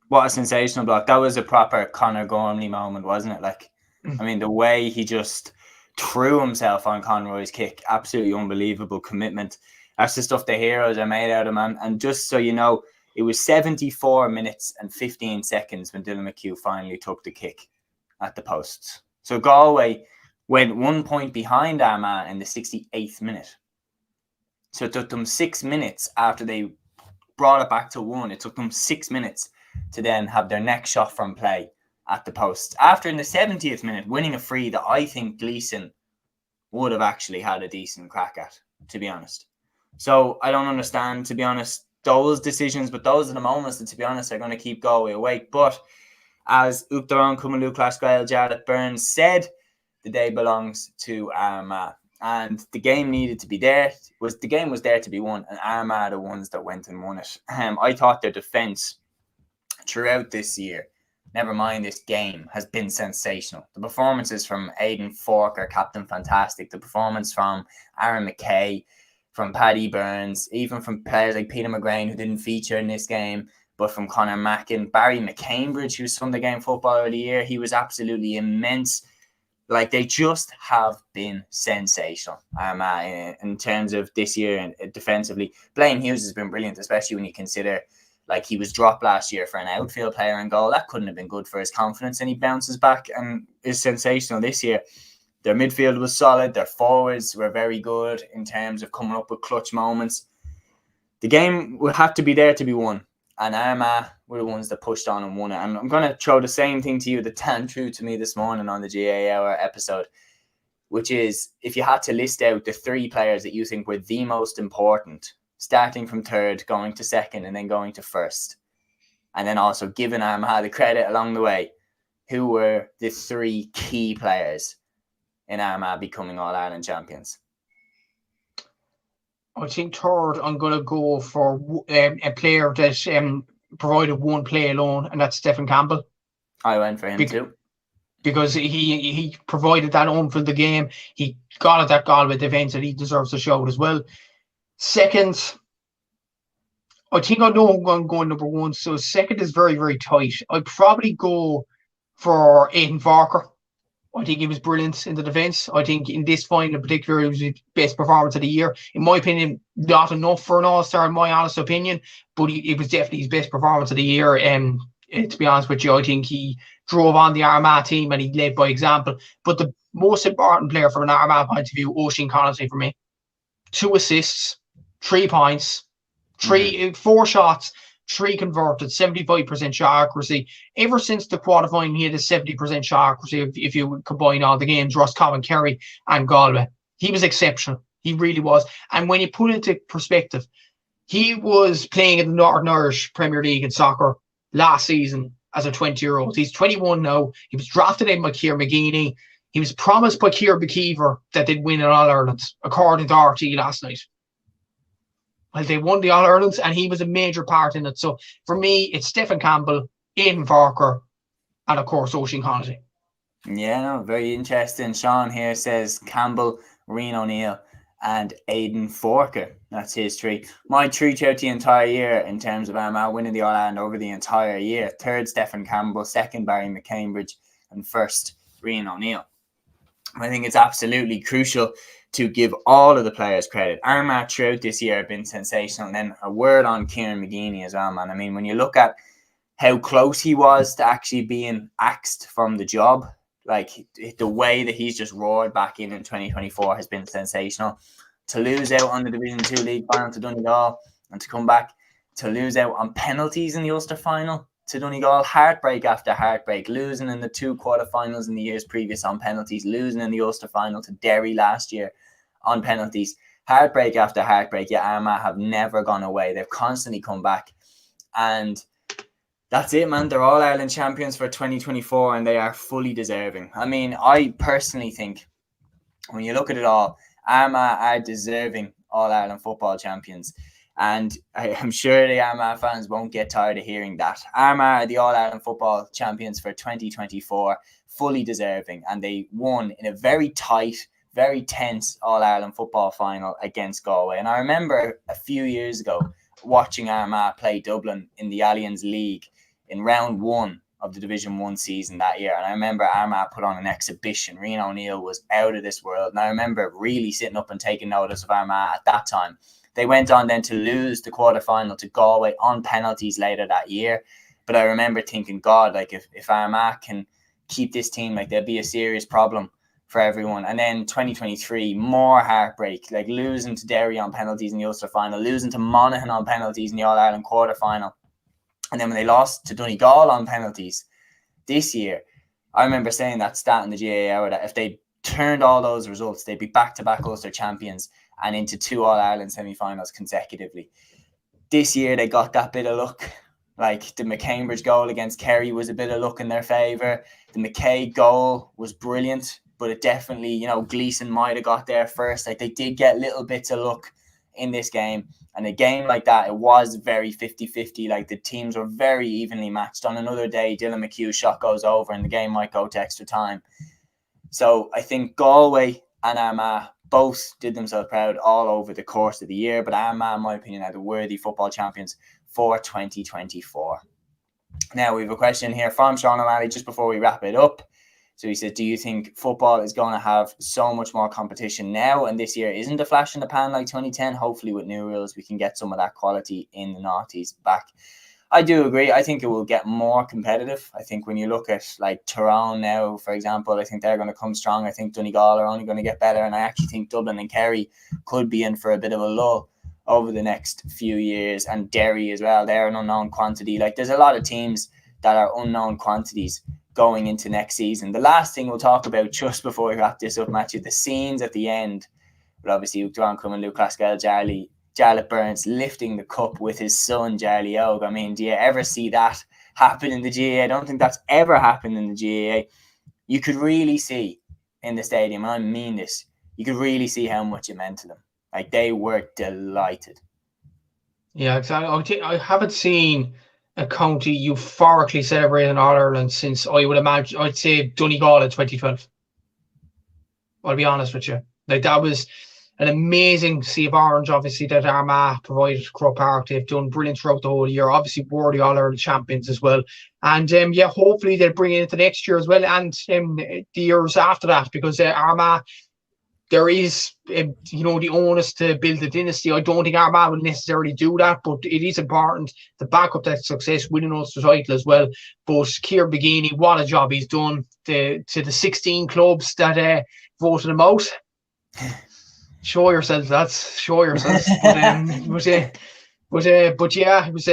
A: What a sensational block! That was a proper Conor Gormley moment, wasn't it? Like, I mean, the way he just threw himself on Conroy's kick, absolutely unbelievable commitment. That's the stuff the heroes are made out of, man. And just so you know, it was 74 minutes and 15 seconds when Dylan McHugh finally took the kick. at the posts. So Galway went 1 point behind Armagh in the 68th minute. So it took them 6 minutes after they brought it back to 1. It took them 6 minutes to then have their next shot from play at the post. After in the 70th minute, winning a free that I think Gleeson would have actually had a decent crack at, to be honest. So I don't understand, to be honest, those decisions, but those are the moments that, to be honest, are going to keep Galway awake. But as EUPHORIA Cumulú Clascail Jarlath Burns said, the day belongs to Armagh. And the game needed to be there. The game was there to be won, and Armagh are the ones that went and won it. I thought their defence throughout this year, never mind this game, has been sensational. The performances from Aidan Forker, Captain Fantastic, the performance from Aaron McKay, from Paddy Burns, even from players like Peter McGrain, who didn't feature in this game, but from Conor Mackin, Barry McCambridge, who's Sunday Game Footballer of the Year, he was absolutely immense. Like, they just have been sensational in terms of this year and defensively. Blaine Hughes has been brilliant, especially when you consider, like, he was dropped last year for an outfield player in goal. That couldn't have been good for his confidence, and he bounces back and is sensational this year. Their midfield was solid. Their forwards were very good in terms of coming up with clutch moments. The game would have to be there to be won. And Armagh were the ones that pushed on and won it. And I'm going to throw the same thing to you that Dan threw to me this morning on the GA Hour episode, which is, if you had to list out the 3 players that you think were the most important, starting from third, going to second, and then going to first, and then also giving Armagh the credit along the way, who were the 3 key players in Armagh becoming All-Ireland champions?
B: I think third, I'm going to go for a player that provided one play alone, and that's Stephen Campbell.
A: I went for him too.
B: Because he provided that on for the game. He got at that Galway defence, and he deserves a shout as well. Second, I think I know I'm going number 1. So second is very, very tight. I'd probably go for Aidan Forker. I think he was brilliant in the defence. I think in this final in particular, it was his best performance of the year. In my opinion, not enough for an All-Star, in my honest opinion, but it was definitely his best performance of the year. To be honest with you, I think he drove on the Armagh team and he led by example. But the most important player from an Armagh point of view, Oisin Connolly for me. 2 assists, 3 points, 4 shots, 3 converted, 75% shot accuracy. Ever since the qualifying, he had a 70% shot accuracy if you combine all the games, Roscommon, Kerry and Galway. He was exceptional. He really was. And when you put it into perspective, he was playing in the Northern Irish Premier League in soccer last season as a 20-year-old. He's 21 now. He was drafted in by Ciara McGeeney. He was promised by Ciara McKeever that they'd win an All-Ireland, according to RT last night. Well, they won the All-Irelands, and he was a major part in it. So, for me, it's Stephen Campbell, Aidan Forker, and, of course, Oisin Connolly.
A: Yeah, no, very interesting. Sean here says Campbell, Rian O'Neill, and Aidan Forker. That's his 3. My 3 throughout the entire year in terms of Armagh winning the All-Ireland over the entire year. Third, Stephen Campbell. Second, Barry McCambridge. And first, Rian O'Neill. I think it's absolutely crucial to give all of the players credit. Armagh throughout this year have been sensational. And then a word on Kieran McGeeney as well, man. I mean, when you look at how close he was to actually being axed from the job, like the way that he's just roared back in 2024 has been sensational. To lose out on the Division 2 League final to Donegal, and to come back to lose out on penalties in the Ulster final to Donegal, heartbreak after heartbreak, losing in the 2 quarterfinals in the years previous on penalties, losing in the Ulster final to Derry last year on penalties, heartbreak after heartbreak. Yet Armagh have never gone away. They've constantly come back, and that's it, man. They're All-Ireland champions for 2024, and they are fully deserving. I mean, I personally think when you look at it all, Armagh are deserving All-Ireland football champions. And I'm sure the Armagh fans won't get tired of hearing that. Armagh are the All-Ireland football champions for 2024, fully deserving. And they won in a very tight, very tense All-Ireland football final against Galway. And I remember a few years ago watching Armagh play Dublin in the Allianz League in round 1 of the Division 1 season that year. And I remember Armagh put on an exhibition. Rian O'Neill was out of this world. And I remember really sitting up and taking notice of Armagh at that time. They went on then to lose the quarterfinal to Galway on penalties later that year. But I remember thinking, God, like if Armagh can keep this team. Like, they'll be a serious problem for everyone. And then 2023, more heartbreak, like losing to Derry on penalties in the Ulster final, losing to Monaghan on penalties in the All-Ireland quarter-final. And then when they lost to Donegal on penalties this year, I remember saying that stat in the GAA hour that if they turned all those results, they'd be back-to-back Ulster champions and into 2 All-Ireland semi-finals consecutively. This year, they got that bit of luck. Like, the McCambridge goal against Kerry was a bit of luck in their favour. The McKay goal was brilliant, but it definitely, you know, Gleeson might have got there first. Like, they did get little bits of luck in this game. And a game like that, it was very 50-50. Like, the teams were very evenly matched. On another day, Dylan McHugh's shot goes over and the game might go to extra time. So I think Galway and Armagh both did themselves proud all over the course of the year. But Armagh, in my opinion, are the worthy football champions for 2024. Now, we have a question here from Sean O'Malley just before we wrap it up. So he said, do you think football is going to have so much more competition now and this year isn't a flash in the pan like 2010? Hopefully with new rules, we can get some of that quality in the noughties back. I do agree. I think it will get more competitive. I think when you look at like Tyrone now, for example, I think they're going to come strong. I think Donegal are only going to get better. And I actually think Dublin and Kerry could be in for a bit of a lull over the next few years. And Derry as well, they're an unknown quantity. Like, there's a lot of teams that are unknown quantities going into next season. The last thing we'll talk about just before we wrap this up, Matthew, the scenes at the end. But obviously, Duan Cummins, Luke Pascal, Jarlath Burns lifting the cup with his son, Jarly Og. I mean, do you ever see that happen in the GAA? I don't think that's ever happened in the GAA. You could really see in the stadium, and I mean this, you could really see how much it meant to them. Like, they were delighted.
B: Yeah, exactly. I haven't seen a county euphorically celebrating All-Ireland since, I'd say Donegal in 2012. I'll be honest with you. Like, that was an amazing sea of orange, obviously, that Armagh provided to Croke Park. They've done brilliant throughout the whole year. Obviously, worthy All-Ireland champions as well. And hopefully they'll bring it into next year as well, and the years after that, because Armagh, there is, the onus to build a dynasty. I don't think Armagh will necessarily do that, but it is important to back up that success, winning Ulster title as well. But Ciarán McGeeney, what a job he's done to the 16 clubs that voted him out. Show yourselves, lads. Show yourselves. But it was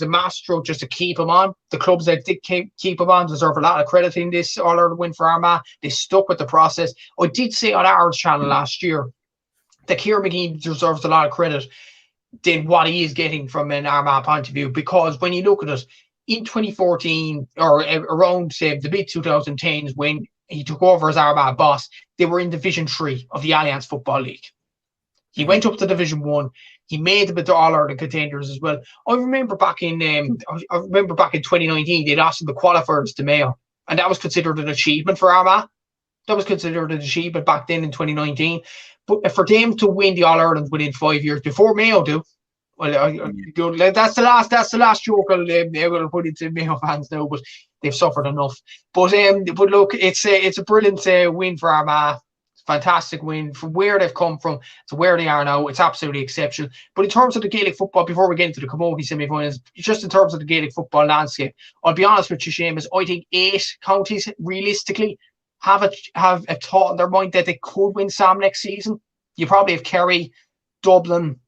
B: a masterstroke just to keep him on. The clubs that did keep him on deserve a lot of credit in this All-Ireland win for Armagh. They stuck with the process. I did say on our channel last year that Ciarán McGeeney deserves a lot of credit than what he is getting from an Armagh point of view, because when you look at it, in 2014 or around the mid-2010s when he took over as Armagh boss, they were in Division 3 of the Alliance Football League. He went up to Division 1. He made them into All-Ireland contenders as well. I remember back in 2019, they lost in the qualifiers to Mayo, and that was considered an achievement for Armagh. That was considered an achievement back then in 2019. But for them to win the All-Ireland within 5 years before Mayo do, well, that's the last joke I'll put into Mayo fans now, but they've suffered enough. But look, it's a brilliant win for Armagh. Fantastic win from where they've come from to where they are now. It's absolutely exceptional. But in terms of the Gaelic football, before we get into the Camogie semi-finals, just in terms of the Gaelic football landscape, I'll be honest with you, Séamus, I think 8 counties realistically have a thought in their mind that they could win Sam next season. You probably have Kerry, Dublin,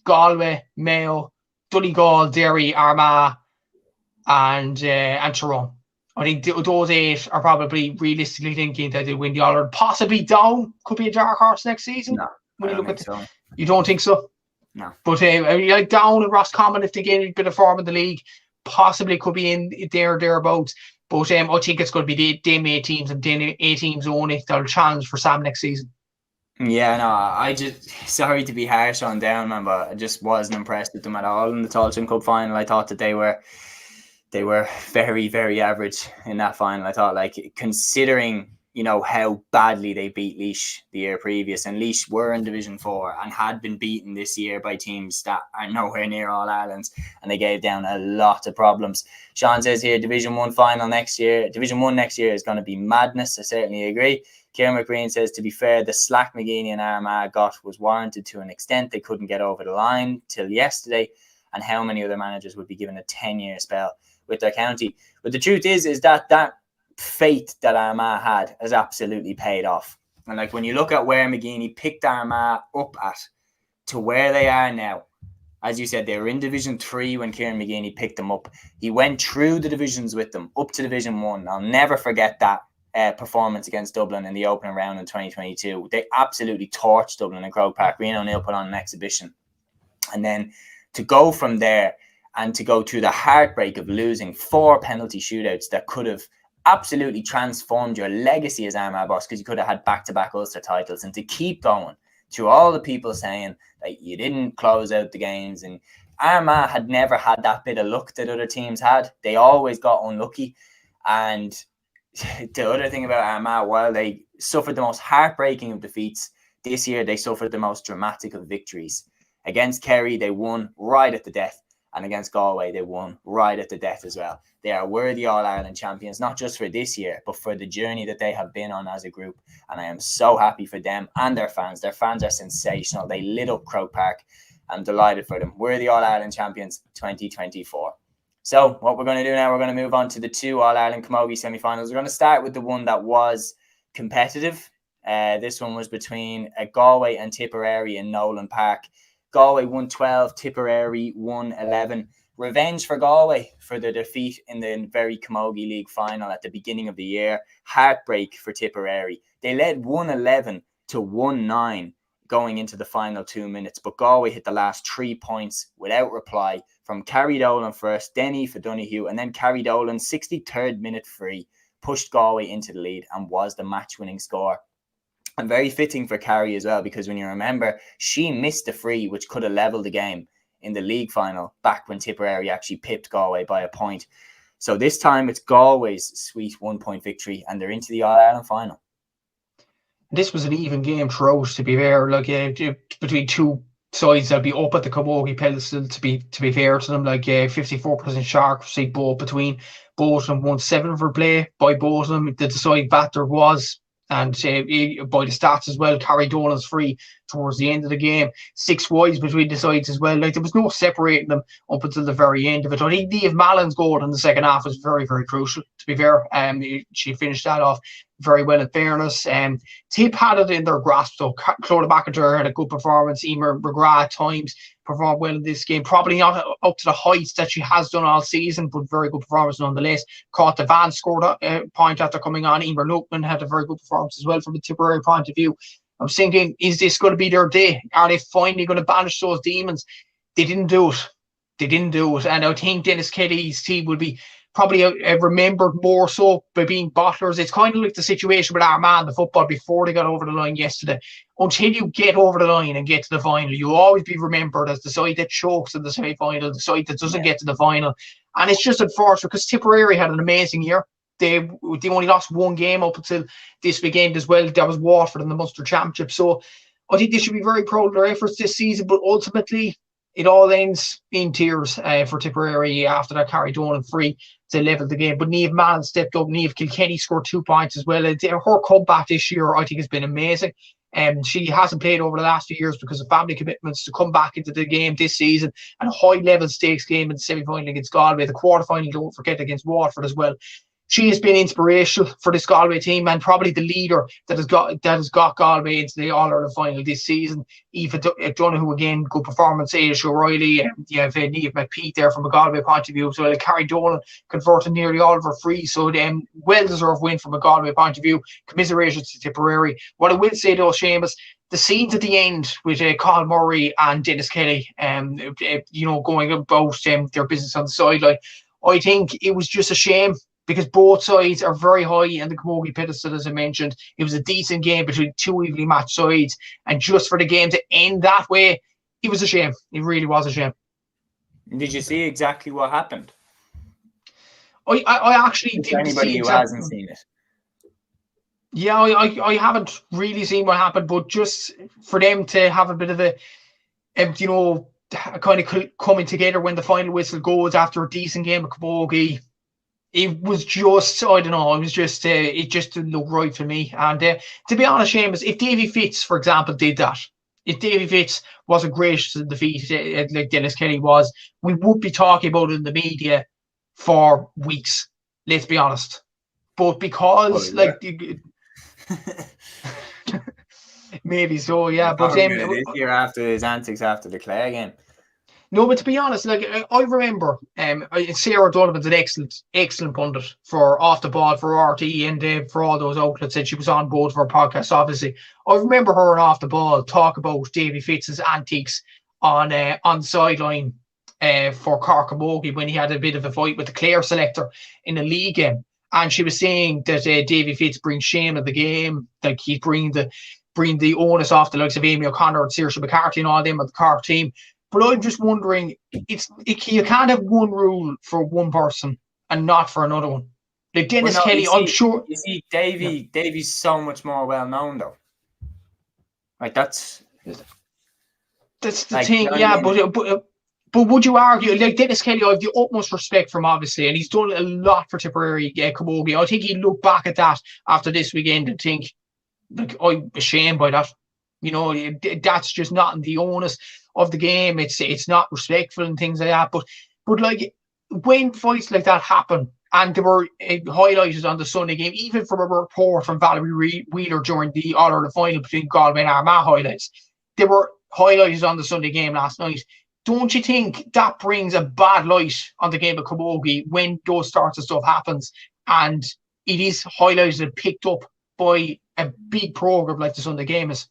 B: Galway, Mayo, Donegal, Derry, Armagh, and Tyrone. I think those 8 are probably realistically thinking that they win the All-Ireland. Possibly Down could be a dark horse next season.
A: No,
B: when
A: I
B: you
A: don't
B: look
A: think so.
B: You don't think so?
A: No.
B: But like Down and Roscommon, if they get a bit of form in the league, possibly could be in thereabouts. But I think it's going to be them 8 teams and them 8 teams only that'll challenge for Sam next season.
A: Yeah, no, I just, sorry to be harsh on Down, man, but I just wasn't impressed with them at all in the Tailteann Cup final. I thought that they were very, very average in that final. I thought, like, considering, how badly they beat Laois the year previous, and Laois were in Division 4 and had been beaten this year by teams that are nowhere near All Irelands, and they gave Down a lot of problems. Sean says here, Division 1 final next year. Division 1 next year is going to be madness. I certainly agree. Kieran McGreen says, to be fair, the slack McGeeney and Armagh got was warranted to an extent. They couldn't get over the line till yesterday, and how many other managers would be given a 10-year spell with their county. But the truth is that that faith that Armagh had has absolutely paid off. And like when you look at where McGeeney picked Armagh up at to where they are now, as you said, they were in Division 3 when Kieran McGeeney picked them up. He went through the divisions with them up to Division 1. I'll never forget that performance against Dublin in the opening round in 2022. They absolutely torched Dublin in Croke Park. Rian O'Neill put on an exhibition. And then to go from there and to go through the heartbreak of losing 4 penalty shootouts that could have absolutely transformed your legacy as Armagh boss, because you could have had back-to-back Ulster titles, and to keep going through all the people saying that you didn't close out the games. And Armagh had never had that bit of luck that other teams had. They always got unlucky. And the other thing about Armagh, while they suffered the most heartbreaking of defeats, this year they suffered the most dramatic of victories. Against Kerry, they won right at the death. And against Galway, they won right at the death as well. They are worthy All-Ireland champions, not just for this year, but for the journey that they have been on as a group. And I am so happy for them and their fans. Their fans are sensational. They lit up Croke Park. I'm delighted for them. Worthy All-Ireland champions 2024. So what we're going to do now, we're going to move on to the 2 All-Ireland Camogie semi-finals. We're going to start with the one that was competitive. This one was between Galway and Tipperary in Nolan Park. Galway won 12, Tipperary won 11. Revenge for Galway for the defeat in the very Camogie League final at the beginning of the year. Heartbreak for Tipperary. They led 1-11 to 1-9 going into the final 2 minutes, but Galway hit the last 3 points without reply from Carrie Dolan first, Denny for Donoghue, and then Carrie Dolan, 63rd minute free, pushed Galway into the lead and was the match-winning score. And very fitting for Carrie as well, because when you remember, she missed the free, which could have levelled the game in the league final back when Tipperary actually pipped Galway by a point. So this time it's Galway's sweet 1-point victory, and they're into the All-Ireland final.
B: This was an even game throughout, to be fair. Like between 2 sides that'd be up at the Camogie pedestal, to be fair to them. Like 54% shark received both between both of them. 1-7 for play by both of them. The deciding factor was, and by the stats as well, Carrie Dolan's free towards the end of the game. 6 wides between the sides as well. Like there was no separating them up until the very end of it. I think Niamh Mallon's goal in the second half was very, very crucial, to be fair. She finished that off very well, in fairness. Tip had it in their grasp, so Clodagh McIntyre had a good performance. Emer McGrath at times performed well in this game. Probably not up to the heights that she has done all season, but very good performance nonetheless. Caught the Van scored a point after coming on. Emer Lookman had a very good performance as well from a Tipperary point of view. I was thinking, is this going to be their day? Are they finally going to banish those demons? They didn't do it. And I think Dennis Kelly's team will be probably remembered more so by being bottlers. It's kind of like the situation with Armagh in the football before they got over the line yesterday. Until you get over the line and get to the final, you'll always be remembered as the side that chokes in the semi-final, the side that doesn't get to the final. And it's just unfortunate because Tipperary had an amazing year. They only lost 1 game up until this weekend as well. That was Waterford in the Munster Championship. So I think they should be very proud of their efforts this season, but ultimately it all ends in tears for Tipperary after that Carrie Dolan free to level the game. But Niamh Mallon stepped up. Niamh Kilkenny scored 2 points as well. Her comeback this year, I think, has been amazing. She hasn't played over the last few years because of family commitments, to come back into the game this season and a high-level stakes game in the semi-final against Galway, the quarter-final, don't forget, against Waterford as well. She has been inspirational for this Galway team and probably the leader that has got Galway into the All-Ireland final this season. Aoife Donoghue, again, good performance. Ailish O'Reilly, you have Niamh McPeat there from a Galway point of view. So Carrie Dolan converted nearly all of her frees. So well-deserved win from a Galway point of view. Commiserations to Tipperary. What I will say though, Séamus, the scenes at the end with Carl Murray and Dennis Kelly, going about their business on the sideline, I think it was just a shame, because both sides are very high in the Camogie pedestal, as I mentioned. It was a decent game between 2 evenly matched sides. And just for the game to end that way, it was a shame. It really was a shame.
A: Did you see exactly what happened?
B: I actually didn't see
A: anybody who hasn't seen it.
B: Yeah, I haven't really seen what happened, but just for them to have a bit of a, kind of coming together when the final whistle goes after a decent game of Camogie, it was just, I don't know, it just didn't look right for me. And to be honest, Séamus, if Davy Fitz, for example, did that, if Davy Fitz wasn't great to defeat like Dennis Kelly was, we would be talking about it in the media for weeks. Let's be honest. But because maybe so, yeah. But
A: this year after his antics after the Clare game.
B: No, but to be honest, like I remember, Sarah Donovan's an excellent pundit for Off the Ball, for RT, and for all those outlets, and she was on board for a podcast. Obviously, I remember her on Off the Ball talk about Davy Fitz's antics on sideline for Cork Camogie when he had a bit of a fight with the Clare selector in a league game, and she was saying that Davy Fitz brings shame to the game, like he's bring the onus off the likes of Amy O'Connor and Saoirse McCarthy and all them of the Cork team. But I'm just wondering, you can't have one rule for one person and not for another one. Like Dennis Kelly, I'm sure.
A: You see, Davy's so much more well known though. Like that's
B: the thing, yeah. But would you argue, like Dennis Kelly, I have the utmost respect for him, obviously, and he's done a lot for Tipperary Camogie. I think he'd look back at that after this weekend and think, like, I'm ashamed by that. You know, that's just not in the onus of the game. It's not respectful and things like that. But like when fights like that happen, and they were highlighted on the Sunday game, even from a report from Valerie Wheeler during the All-Ireland final between Galway and Armagh highlights, they were highlighted on the Sunday game last night. Don't you think that brings a bad light on the game of Camogie when those sorts of stuff happens, and it is highlighted and picked up by a big program like the Sunday game is?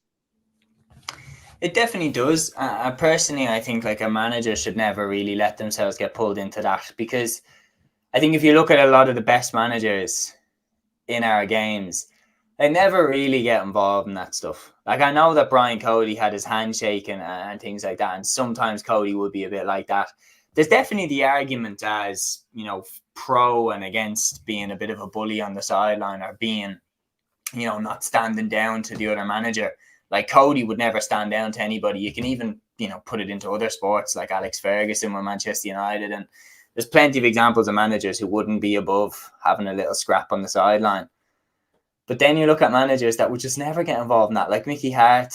A: It definitely does. Personally, I think like a manager should never really let themselves get pulled into that, because I think if you look at a lot of the best managers in our games, they never really get involved in that stuff. Like I know that Brian Cody had his handshake and things like that, and sometimes Cody would be a bit like that. There's definitely the argument as, you know, pro and against being a bit of a bully on the sideline or being, you know, not standing down to the other manager. Like Cody would never stand down to anybody. You can even, you know, put it into other sports like Alex Ferguson with Manchester United. And there's plenty of examples of managers who wouldn't be above having a little scrap on the sideline. But then you look at managers that would just never get involved in that, like Mickey Hart,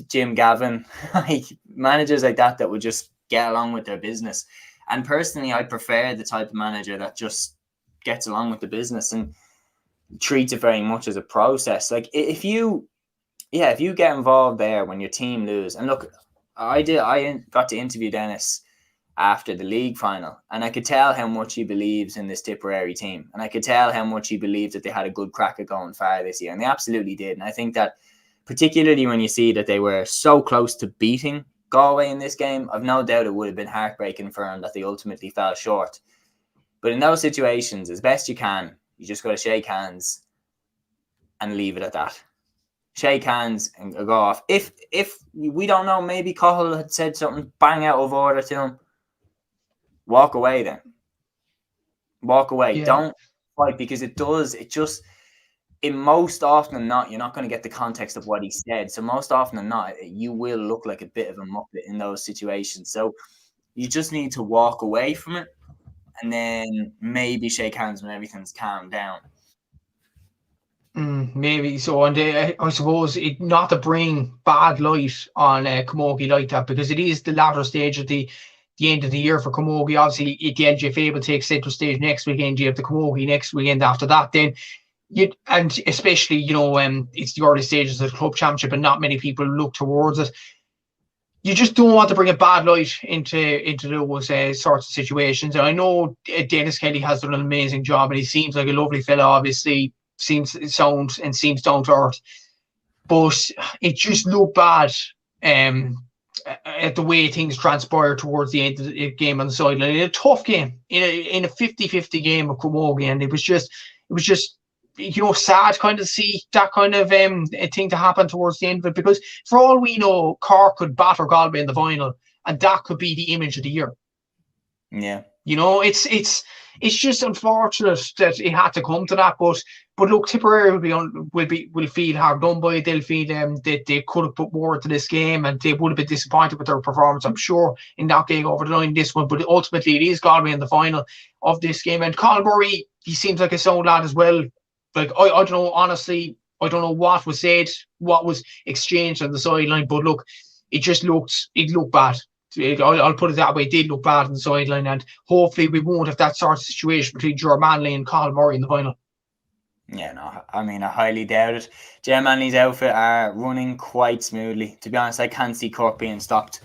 A: Jim Gavin, like managers like that would just get along with their business. And personally, I prefer the type of manager that just gets along with the business and treats it very much as a process. Like if you get involved there when your team lose, and look, I got to interview Dennis after the league final, and I could tell how much he believes in this Tipperary team, and I could tell how much he believed that they had a good crack at going far this year, and they absolutely did. And I think that particularly when you see that they were so close to beating Galway in this game, I've no doubt it would have been heartbreaking for them that they ultimately fell short. But in those situations, as best you can, you just got to shake hands and leave it at that. Shake hands and go off. If we don't know, maybe Cahill had said something bang out of order to him, walk away then. Walk away. Yeah. Don't fight, because it just, in most often than not, you're not going to get the context of what he said. So most often than not, you will look like a bit of a muppet in those situations. So you just need to walk away from it and then maybe shake hands when everything's calmed down.
B: Maybe so, and I suppose it not to bring bad light on Camogie like that, because it is the latter stage of the end of the year for Camogie. Obviously, the LGFA will take central stage next weekend. You have the Camogie next weekend after that. Then and especially, you know, it's the early stages of the club championship, and not many people look towards it. You just don't want to bring a bad light into those sorts of situations. And I know Dennis Kelly has done an amazing job, and he seems like a lovely fella. Obviously, seems down to earth, but it just looked bad at the way things transpired towards the end of the game on the sideline. In a tough game, in a 50-50 game of Camogie, and it was just you know, sad kind of see that kind of thing to happen towards the end of it, because for all we know, Cork could batter Galway in the final, and that could be the image of the year.
A: Yeah,
B: you know, it's just unfortunate that it had to come to that. But look, Tipperary will feel hard done by it. They'll feel that they could have put more into this game, and they would have been disappointed with their performance, I'm sure, in not getting over the line this one. But ultimately, it is Galway in the final of this game. And Colin Murray, he seems like a sound lad as well. Like I don't know, honestly, I don't know what was said, what was exchanged on the sideline, but look, it looked bad, I'll put it that way, did look bad on the sideline, and hopefully we won't have that sort of situation between Ger Manley and Colin Murray in the final.
A: Yeah, no, I mean, I highly doubt it. Ger Manley's outfit are running quite smoothly. To be honest, I can't see Cork being stopped.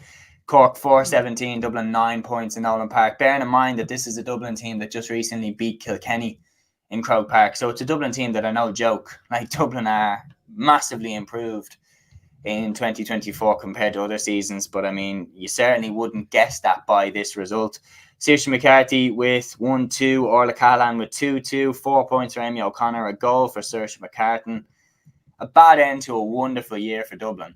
A: Cork 4-17, Dublin 9 points in Nolan Park. Bearing in mind that this is a Dublin team that just recently beat Kilkenny in Croke Park. So it's a Dublin team that are no joke. Like, Dublin are massively improved in 2024 compared to other seasons. But I mean, you certainly wouldn't guess that by this result. Saoirse McCarthy with 1-2, Orla Callahan with 2-2, 4 points for Amy O'Connor, a goal for Saoirse McCarthy. A bad end to a wonderful year for Dublin.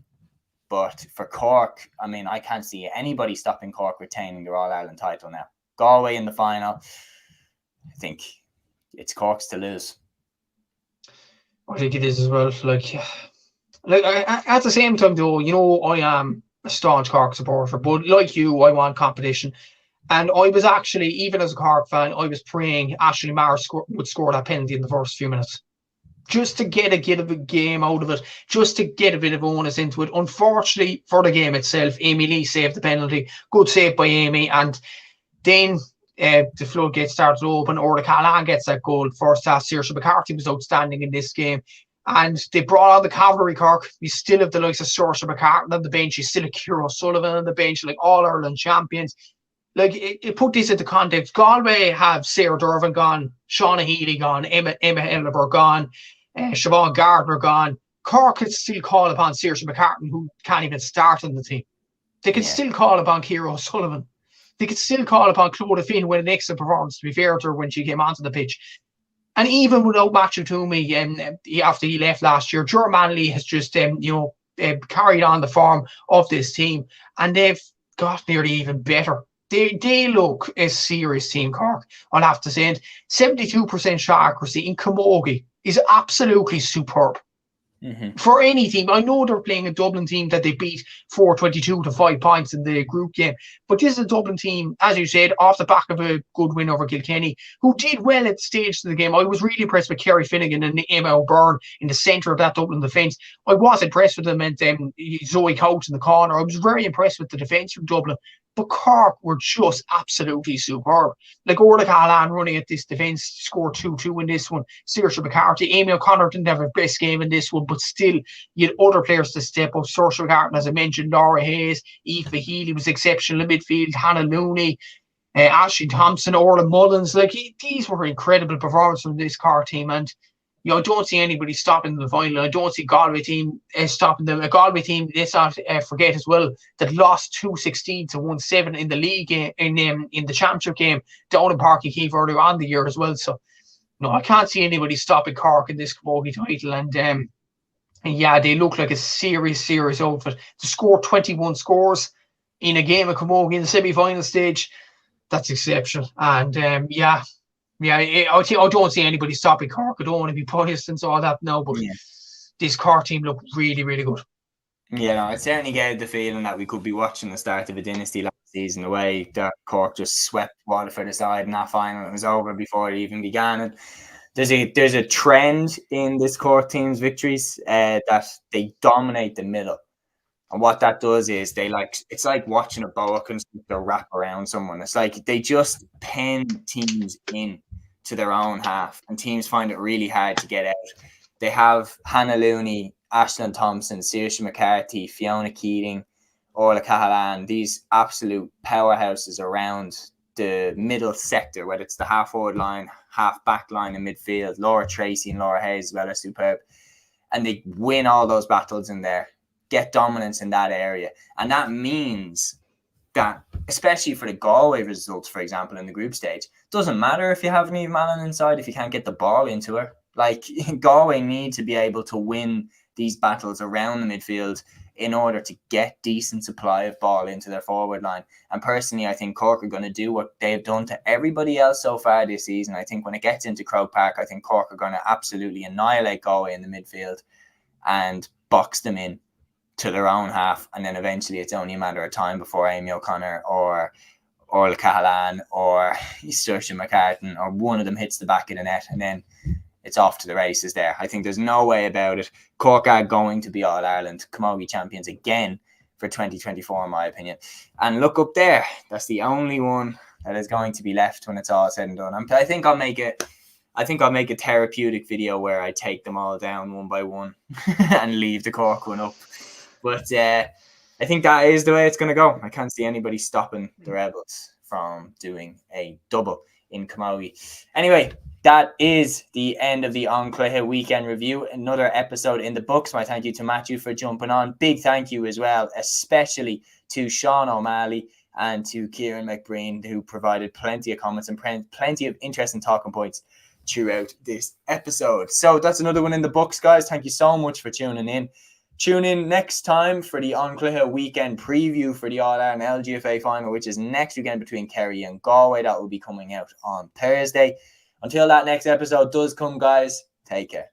A: But for Cork, I mean, I can't see anybody stopping Cork retaining their All-Ireland title now. Galway in the final, I think it's Cork's to lose.
B: I think it is as well. Like at the same time, though, you know, I am a staunch Cork supporter, but like you, I want competition. And I was actually, even as a Cork fan, I was praying Ashley Maher would score that penalty in the first few minutes, just to get a game out of it, just to get a bit of onus into it. Unfortunately for the game itself, Amy Lee saved the penalty. Good save by Amy. And then the floodgates started to open. Orla Callahan gets that goal. First half, Saoirse McCarthy was outstanding in this game. And they brought on the cavalry, Cork. You still have the likes of Saoirse McCarthy on the bench. You still have Ciara O'Sullivan on the bench, like All-Ireland champions. Like, it put this into context. Galway have Sarah Dervin gone, Shauna Healy gone, Emma Elliver gone, Siobhan Gardner gone. Cork could still call upon Saoirse McCarthy, who can't even start on the team. They could still call upon Ciara O'Sullivan. They could still call upon Clodagh Finn with an excellent performance, to be fair to her, when she came onto the pitch. And even without Matthew Toomey, after he left last year, Ger Manley has just carried on the form of this team, and they've got nearly even better. They look a serious team, Cork, I'll have to say. And 72% shot accuracy in Camogie is absolutely superb. Mm-hmm. For any team. I know they're playing a Dublin team that they beat 4-22 to 5 points in the group game, but this is a Dublin team, as you said, off the back of a good win over Kilkenny, who did well at the stage of the game. I was really impressed with Kerry Finnegan and Emma O'Byrne in the centre of that Dublin defence. I was impressed with them and Zoe Couch in the corner. I was very impressed with the defence from Dublin. But Cork were just absolutely superb. Like Orla Callahan running at this defence, scored 2-2 in this one. Saoirse McCarthy, Amy O'Connor didn't have her best game in this one, but still, you had other players to step up. Saoirse McCarthy, as I mentioned, Laura Hayes, Aoife Healy was exceptional in midfield, Hannah Looney, Ashley Thompson, Orla Mullins. Like, these were incredible performances from this Cork team. And I don't see anybody stopping the final. I don't see Galway team stopping them. A Galway team, let's not forget as well, that lost 2-16 to 1-7 in the league game, in the championship game down in Páirc Uí Chaoimh earlier on the year as well. So, no, I can't see anybody stopping Cork in this Camogie title. And yeah, they look like a serious outfit. To score 21 scores in a game of Camogie in the semi-final stage, that's exceptional. And I don't see anybody stopping Cork. I don't want to be biased and all that now, but this Cork team look really, really good.
A: Yeah, no, it certainly gave the feeling that we could be watching the start of a dynasty last season, the way that Cork just swept Waterford aside in that final. It was over before it even began. And there's a trend in this Cork team's victories that they dominate the middle. And what that does is it's like watching a boa constrictor wrap around someone. It's like they just pen teams in to their own half, and teams find it really hard to get out. They have Hannah Looney, Aisling Thompson, Saoirse McCarthy, Fiona Keating, Orla Callahan, these absolute powerhouses around the middle sector, whether it's the half-forward line, half-back line in midfield. Laura Tracy and Laura Hayes as well are superb. And they win all those battles in there, get dominance in that area. And that means that, especially for the Galway results, for example, in the group stage, doesn't matter if you have Niamh Mallon inside if you can't get the ball into her. Like, Galway need to be able to win these battles around the midfield in order to get decent supply of ball into their forward line. And personally, I think Cork are going to do what they've done to everybody else so far this season. I think when it gets into Croke Park, I think Cork are going to absolutely annihilate Galway in the midfield and box them in to their own half. And then eventually it's only a matter of time before Amy O'Connor or Orla Callahan or Saoirse McCarthy or one of them hits the back of the net, and then it's off to the races there. I think there's no way about it. Cork are going to be All-Ireland Camogie champions again for 2024, in my opinion. And look up there. That's the only one that is going to be left when it's all said and done. I think I'll make it. I think I'll make a therapeutic video where I take them all down one by one and leave the Cork one up. But I think that is the way it's going to go. I can't see anybody stopping the Rebels from doing a double in Camogie. Anyway, that is the end of the Cluiche weekend review. Another episode in the books. My thank you to Matthew for jumping on. Big thank you as well, especially to Sean O'Malley and to Kieran McBreen, who provided plenty of comments and plenty of interesting talking points throughout this episode. So that's another one in the books, guys. Thank you so much for tuning in. Tune in next time for the Cluiche weekend preview for the All-Ireland LGFA final, which is next weekend between Kerry and Galway. That will be coming out on Thursday. Until that next episode does come, guys, take care.